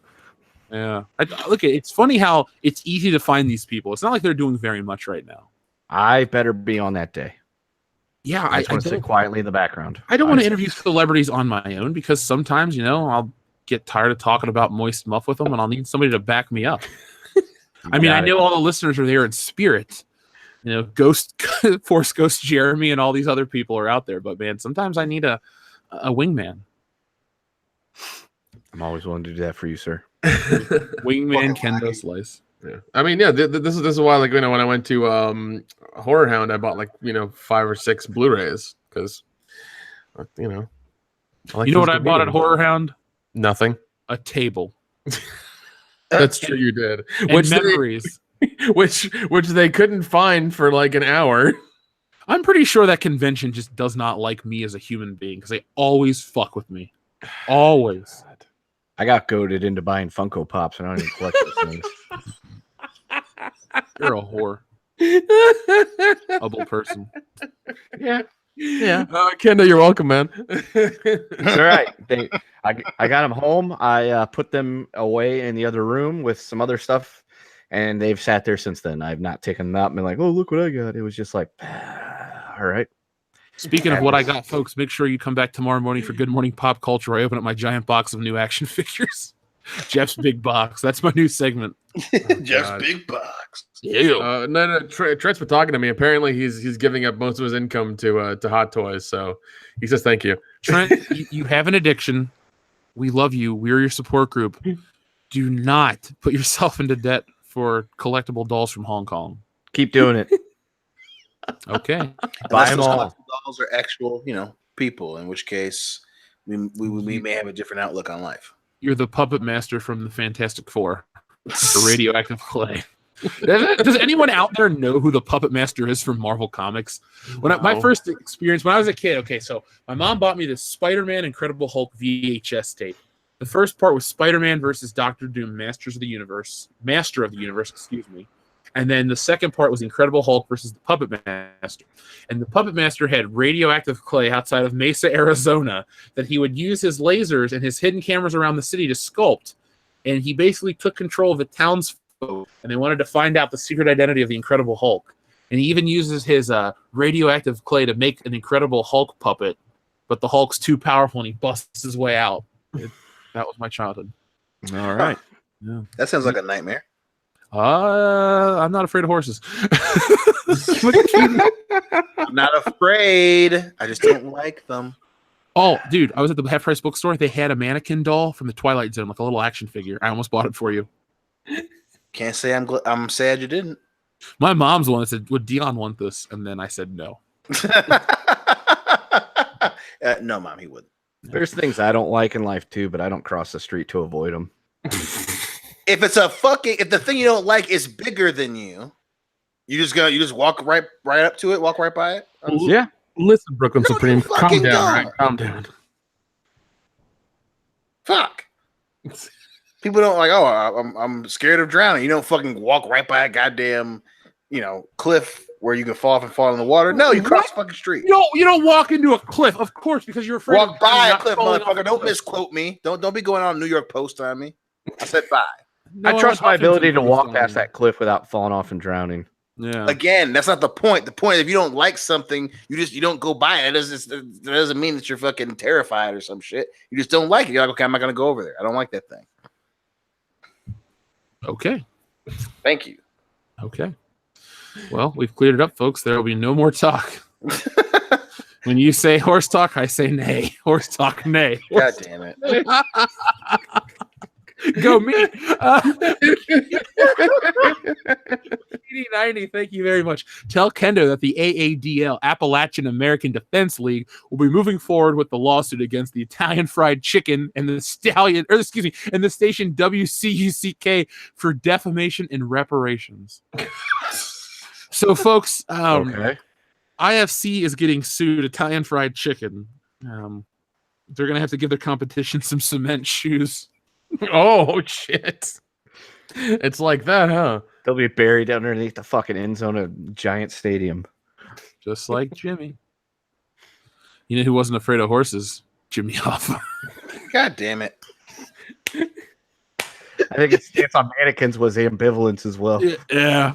Yeah, look, it's funny how it's easy to find these people. It's not like they're doing very much right now. I better be on that day. Yeah, I just want to sit quietly in the background. I don't want to interview celebrities on my own, because sometimes, I'll get tired of talking about moist muff with them, and I'll need somebody to back me up. I mean, I know all the listeners are there in spirit. Force Ghost Jeremy and all these other people are out there, but man, sometimes I need a wingman. I'm always willing to do that for you, sir. Wingman Kendo Slice. Yeah. I mean, yeah, this is why, like, when I went to Horror Hound, I bought 5 or 6 Blu-rays because, I like You know what I physical bought at media. Horror Hound? Nothing. a table, That's true. You did. and memories. Which they couldn't find for like an hour. I'm pretty sure that convention just does not like me as a human being because they always fuck with me. Always. I got goaded into buying Funko Pops, and I don't even collect those things. You're a whore. Ugly person. Yeah. Yeah. Kendo, you're welcome, man. It's all right. I got them home. I put them away in the other room with some other stuff, and they've sat there since then. I've not taken them out and been like, oh, look what I got. It was just like, all right. Speaking of what I got, folks, make sure you come back tomorrow morning for Good Morning Pop Culture. I open up my giant box of new action figures. Jeff's Big Box. That's my new segment. Jeff's Big Box. Yeah. No. Trent's been talking to me. Apparently, he's giving up most of his income to Hot Toys. So he says thank you. Trent, you have an addiction. We love you. We're your support group. Do not put yourself into debt for collectible dolls from Hong Kong. Keep doing it. Okay. Buy them all. Dolls are actual, people. In which case, we may have a different outlook on life. You're the puppet master from the Fantastic Four. The radioactive clay. Does anyone out there know who the puppet master is from Marvel Comics? My first experience when I was a kid, okay, so my mom bought me this Spider-Man Incredible Hulk VHS tape. The first part was Spider-Man versus Doctor Doom, Master of the Universe, excuse me. And then the second part was Incredible Hulk versus the Puppet Master. And the Puppet Master had radioactive clay outside of Mesa, Arizona, that he would use his lasers and his hidden cameras around the city to sculpt. And he basically took control of the townsfolk, and they wanted to find out the secret identity of the Incredible Hulk. And he even uses his radioactive clay to make an Incredible Hulk puppet, but the Hulk's too powerful, and he busts his way out. That was my childhood. All right. Yeah. That sounds like a nightmare. I'm not afraid of horses. I'm not afraid. I just don't like them. Oh, dude, I was at the half price bookstore. They had a mannequin doll from the Twilight Zone, like a little action figure. I almost bought it for you. Can't say I'm sad you didn't. My mom's the one that said, "Would Dion want this?" And then I said no. No, Mom, he wouldn't. There's things I don't like in life too, but I don't cross the street to avoid them. If the thing you don't like is bigger than you, you just walk right up to it, walk right by it. Yeah. Listen, Brooklyn No, Supreme, you calm fucking down. don't. Right? Calm down. Fuck. People don't like. Oh, I'm scared of drowning. You don't fucking walk right by a goddamn, cliff where you can fall off and fall in the water. No, you cross the fucking street. You don't walk into a cliff, of course, because you're afraid. Walk of by a not cliff, falling off motherfucker. a Don't cliff. misquote me. Don't be going on New York Post on me. I said bye. No, I trust my Huffington ability to Post walk on past me. that cliff without falling off and drowning. Yeah. Again, that's not the point. The point is if you don't like something, you don't go by it. That doesn't mean that you're fucking terrified or some shit. You just don't like it. You're like, okay, I'm not gonna go over there. I don't like that thing. Okay. Thank you. Okay. Well, we've cleared it up, folks. There will be no more talk. When you say horse talk, I say nay. Horse talk, nay. God damn it. Go me. 90, thank you very much. Tell Kendo that the AADL, Appalachian American Defense League, will be moving forward with the lawsuit against the Italian Fried Chicken and the station WCUCK for defamation and reparations. So, folks, Okay. IFC is getting sued. Italian Fried Chicken. They're gonna have to give their competition some cement shoes. Oh shit! It's like that, huh? They'll be buried underneath the fucking end zone of a giant stadium. Just like Jimmy. You know who wasn't afraid of horses? Jimmy Hoffa. God damn it. I think its stance on mannequins was ambivalence as well. Yeah.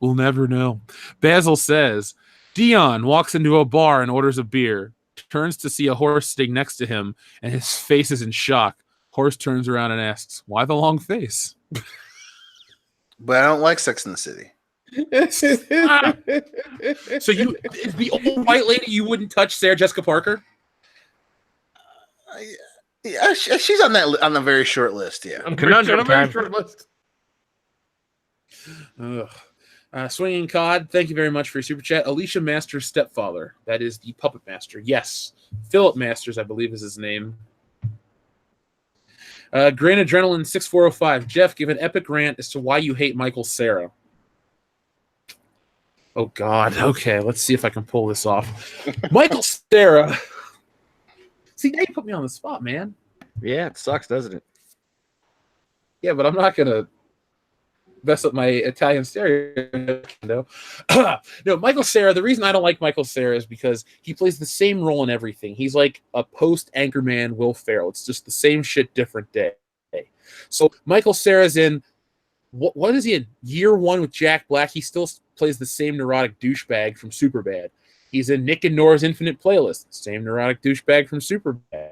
We'll never know. Basil says, Dion walks into a bar and orders a beer, turns to see a horse sitting next to him, and his face is in shock. Horse turns around and asks, why the long face? But I don't like Sex in the City. So the old white lady you wouldn't touch Sarah Jessica Parker? Yeah, she's on the very short list. Yeah. Conundrum time. Swinging Cod, thank you very much for your super chat. Alicia Masters' stepfather. That is the puppet master. Yes. Philip Masters, I believe, is his name. Green Adrenaline 6405. Jeff, give an epic rant as to why you hate Michael Cera. Oh, God. Okay, let's see if I can pull this off. Michael Cera. See, now you put me on the spot, man. Yeah, it sucks, doesn't it? Yeah, but I'm not going to mess up my Italian stereo. No, Michael Cera. The reason I don't like Michael Cera is because he plays the same role in everything. He's like a post-Anchorman Will Ferrell. It's just the same shit, different day. So Michael Cera's in, what is he in? Year 1 with Jack Black. He still plays the same neurotic douchebag from Superbad. He's in Nick and Nora's Infinite Playlist. Same neurotic douchebag from Superbad.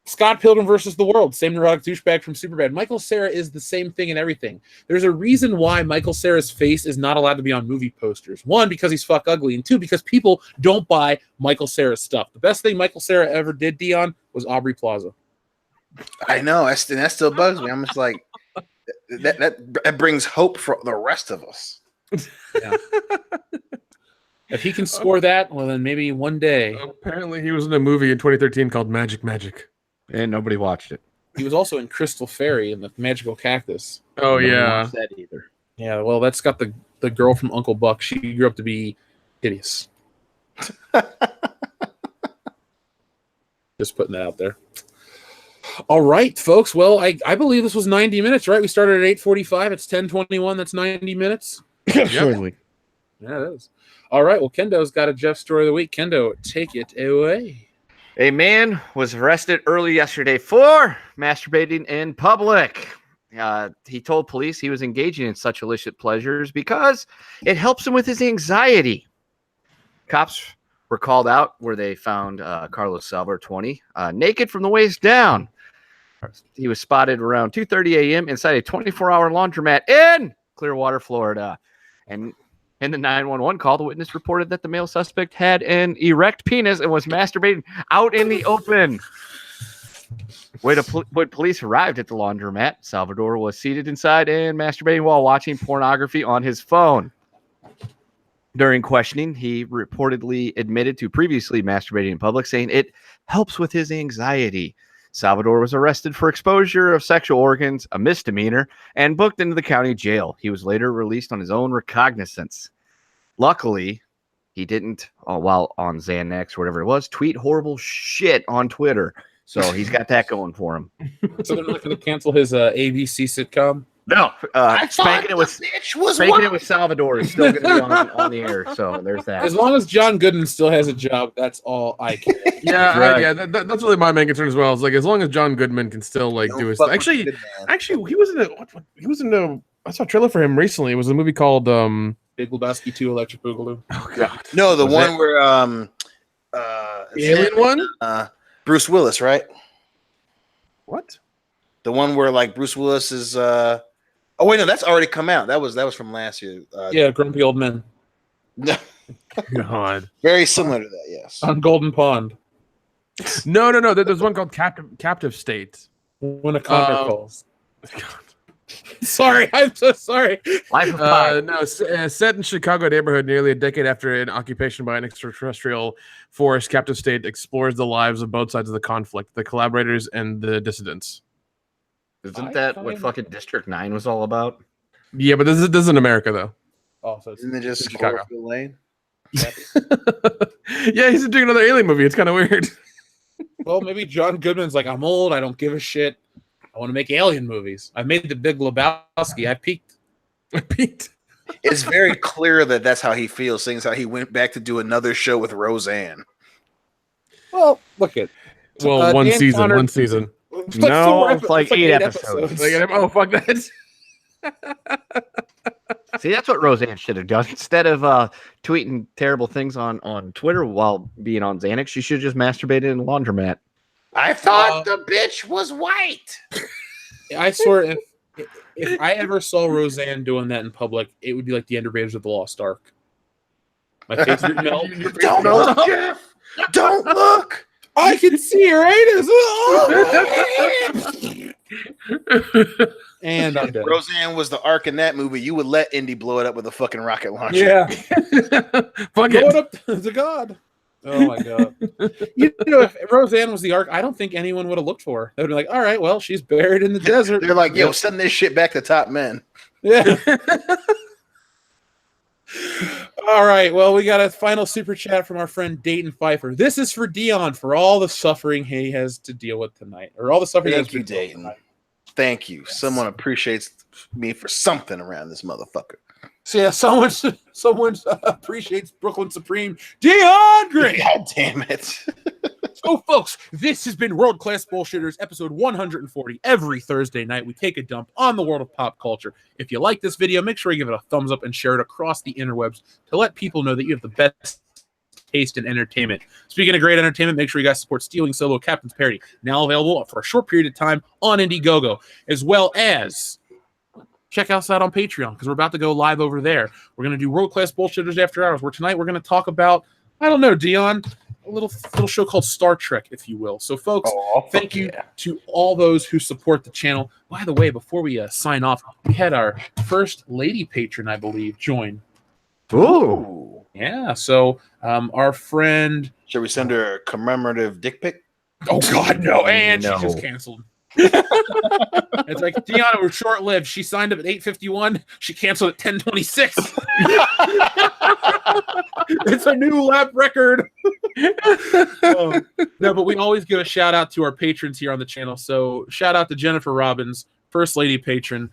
Scott Pilgrim versus the World. Same neurotic douchebag from Superbad. Michael Cera is the same thing in everything. There's a reason why Michael Cera's face is not allowed to be on movie posters. 1, because he's fuck ugly. And 2, because people don't buy Michael Cera's stuff. The best thing Michael Cera ever did, Dion, was Aubrey Plaza. I know. That still bugs me. I'm just like, that brings hope for the rest of us. Yeah. If he can score that, well, then maybe one day. Apparently, he was in a movie in 2013 called Magic. And nobody watched it. He was also in Crystal Fairy and the Magical Cactus. Oh, Nobody yeah. watched that either. Yeah, well, that's got the girl from Uncle Buck. She grew up to be hideous. Just putting that out there. All right, folks. Well, I believe this was 90 minutes, right? We started at 8:45. It's 10:21. That's 90 minutes. Surely. Yeah, it is. All right. Well, Kendo's got a Jeff story of the week. Kendo, take it away. A man was arrested early yesterday for masturbating in public. He told police he was engaging in such illicit pleasures because it helps him with his anxiety. Cops were called out where they found Carlos Salvador, 20, naked from the waist down. He was spotted around 2:30 a.m. inside a 24-hour laundromat in Clearwater, Florida. And in the 911 call, the witness reported that the male suspect had an erect penis and was masturbating out in the open. When police arrived at the laundromat, Salvador was seated inside and masturbating while watching pornography on his phone. During questioning, he reportedly admitted to previously masturbating in public, saying it helps with his anxiety. Salvador was arrested for exposure of sexual organs, a misdemeanor, and booked into the county jail. He was later released on his own recognizance. Luckily, he didn't, while on Xanax or whatever it was, tweet horrible shit on Twitter. So he's got that going for him. So they're not going to cancel his ABC sitcom? No, spanking it with Salvador is still going to be on the air. So there's that. As long as John Goodman still has a job, that's all I care. Yeah, that's really my main concern as well. It's like as long as John Goodman can still like do his. Actually, he was in a. I saw a trailer for him recently. It was a movie called Big Lebowski 2: Electric Boogaloo. Oh God! No, the one where the alien one. Bruce Willis, right? What? The one where like Bruce Willis is. Oh wait, no, that's already come out. That was from last year. Yeah, Grumpy Old Men. No, God. very similar to that. Yes. On Golden Pond. No. There's one called Captive State. When a Condor calls. Sorry, I'm so sorry. Life of Pi. No, set in Chicago neighborhood nearly a decade after an occupation by an extraterrestrial force, Captive State explores the lives of both sides of the conflict, the collaborators and the dissidents. Isn't that what fucking District 9 was all about? Yeah, but this is in America, though. Oh, so Isn't it just Chicago. Cloverfield Lane? Yeah, he's doing another alien movie. It's kind of weird. well, maybe John Goodman's like, I'm old. I don't give a shit. I want to make alien movies. I've made The Big Lebowski. I peaked. It's very clear that that's how he feels, seeing as how he went back to do another show with Roseanne. Well, look at. Well, one season. No, it's like 8 episodes. Oh, fuck that. See, that's what Roseanne should have done. Instead of tweeting terrible things on Twitter while being on Xanax, she should have just masturbated in a laundromat. I thought the bitch was white. I swear, if I ever saw Roseanne doing that in public, it would be like the end of Raiders of the Lost Ark. My face would melt. Don't look, Jeff. Don't look. I can see her anus. And I'm If dead. Roseanne was the arc in that movie, you would let Indy blow it up with a fucking rocket launcher. Yeah. Fuck Going it. up to God. Oh my god! You know, if Roseanne was the arc, I don't think anyone would have looked for her. They would be like, "All right, well, she's buried in the desert." They're like, yo, send this shit back to top men. Yeah. All right. Well, we got a final super chat from our friend Dayton Pfeiffer. This is for Dion for all the suffering he has to deal with tonight, or all the suffering. Thank you, Dayton. Thank you. Yes. Someone appreciates me for something around this motherfucker. So yeah, someone appreciates Brooklyn Supreme, Dion Gray. God damn it. So, folks, this has been World Class Bullshitters, episode 140. Every Thursday night, we take a dump on the world of pop culture. If you like this video, make sure you give it a thumbs up and share it across the interwebs to let people know that you have the best taste in entertainment. Speaking of great entertainment, make sure you guys support Stealing Solo Captain's Parody, now available for a short period of time on Indiegogo, as well as check us out on Patreon, because we're about to go live over there. We're going to do World Class Bullshitters After Hours, where tonight we're going to talk about, I don't know, Dion, a little show called Star Trek, if you will. So, folks, thank you to all those who support the channel. By the way, before we sign off, we had our first lady patron, I believe, join. Ooh. Yeah, so our friend... Should we send her a commemorative dick pic? Oh, God, no. And No. she just canceled. It's like, Deanna was short-lived. She signed up at 8:51. She canceled at 10:26. It's a new lap record. No, but we always give a shout-out to our patrons here on the channel. So shout-out to Jennifer Robbins, First Lady patron.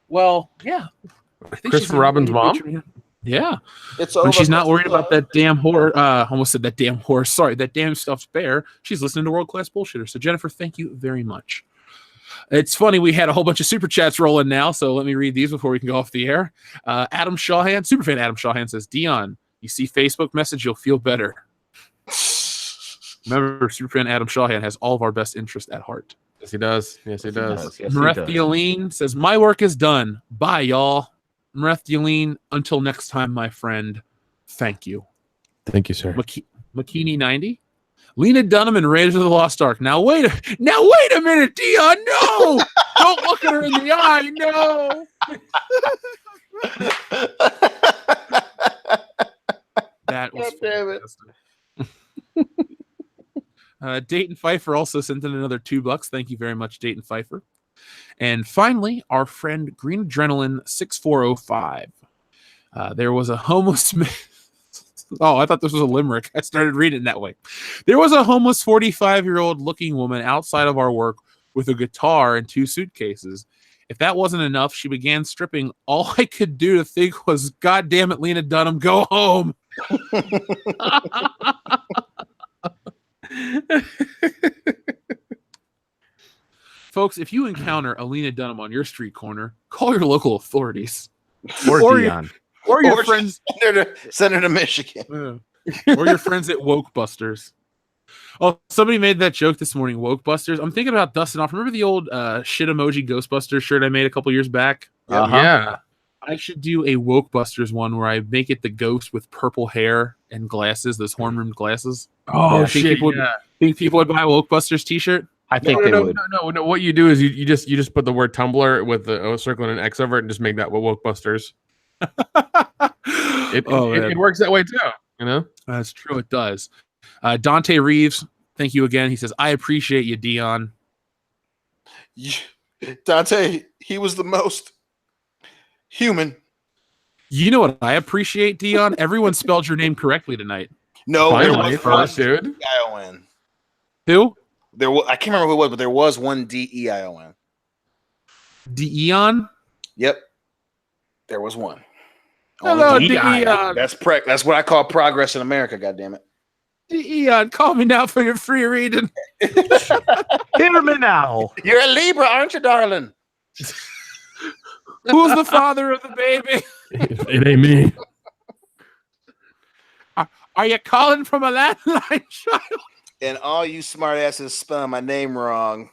Well, yeah. I think Christopher Robbins' mom? Yeah. It's When she's not worried about that damn horror, almost said that damn horror, sorry, that damn stuffed bear, she's listening to World Class Bullshitter. So, Jennifer, thank you very much. It's funny, we had a whole bunch of super chats rolling now, so let me read these before we can go off the air. Adam Shawhan, superfan Adam Shawhan says, Dion, you see Facebook message, you'll feel better. Remember, superfan Adam Shawhan has all of our best interest at heart. Yes, he does. Yes, he does. Yes, he Mareth does. Dialine says, my work is done. Bye, y'all. Mareth Dialine, until next time, my friend, thank you. Thank you, sir. McKinney 90. Lena Dunham and Raiders of the Lost Ark. Now wait a minute, Dion. No, don't look at her in the eye. No. That was fantastic. Dayton Pfeiffer also sent in another $2. Thank you very much, Dayton Pfeiffer. And finally, our friend Green Adrenaline 6405. There was a homeless man. Oh, I thought this was a limerick. I started reading it that way. There was a homeless 45-year-old looking woman outside of our work with a guitar and 2 suitcases. If that wasn't enough, she began stripping. All I could do to think was, God damn it, Lena Dunham, go home. Folks, if you encounter a Lena Dunham on your street corner, call your local authorities. Or Dion. Or your friends. Send her to Michigan. Or your friends at Woke Busters. Oh, somebody made that joke this morning, Woke Busters. I'm thinking about dusting off. Remember the old shit emoji Ghostbusters shirt I made a couple years back? Yeah. I should do a Woke Busters one where I make it the ghost with purple hair and glasses, those horn-rimmed glasses. Oh, Yeah, shit. Think people would buy a Woke Busters t-shirt? I think they would. No. What you do is you just put the word Tumblr with the O circle and an X over it and just make that Woke Busters. It works that way too, you know? That's true, it does. Dante Reeves, thank you again. He says, I appreciate you, Dion. Dante, he was the most human. You know what I appreciate, Dion? Everyone spelled your name correctly tonight. No, Finally, there was dude. D-I-O-N. Who? There was, I can't remember who it was, but there was one D-E-I-O-N. Dion? Yep. There was one. Hello, Only Dion. That's what I call progress in America, goddammit. Dion, call me now for your free reading. Hear me now. You're a Libra, aren't you, darling? Who's the father of the baby? It ain't me. Are you calling from a landline, child? And all you smart asses spelling my name wrong.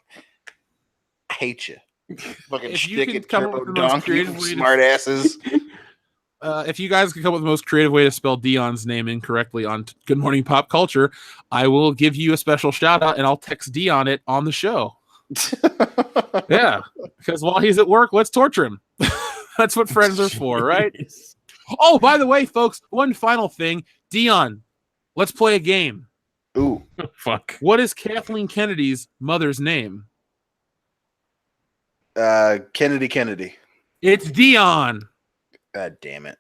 I hate you. Fucking If you shtick can it, come up turbo with the most donkey, creative way to- smart asses. If you guys can come up with the most creative way to spell Dion's name incorrectly on Good Morning Pop Culture, I will give you a special shout out and I'll text Dion it on the show. Yeah, because while he's at work, let's torture him. That's what friends are for, right? Oh, by the way, folks, one final thing. Dion, Let's play a game. Ooh. Fuck. What is Kathleen Kennedy's mother's name? Kennedy. It's Dion. God damn it.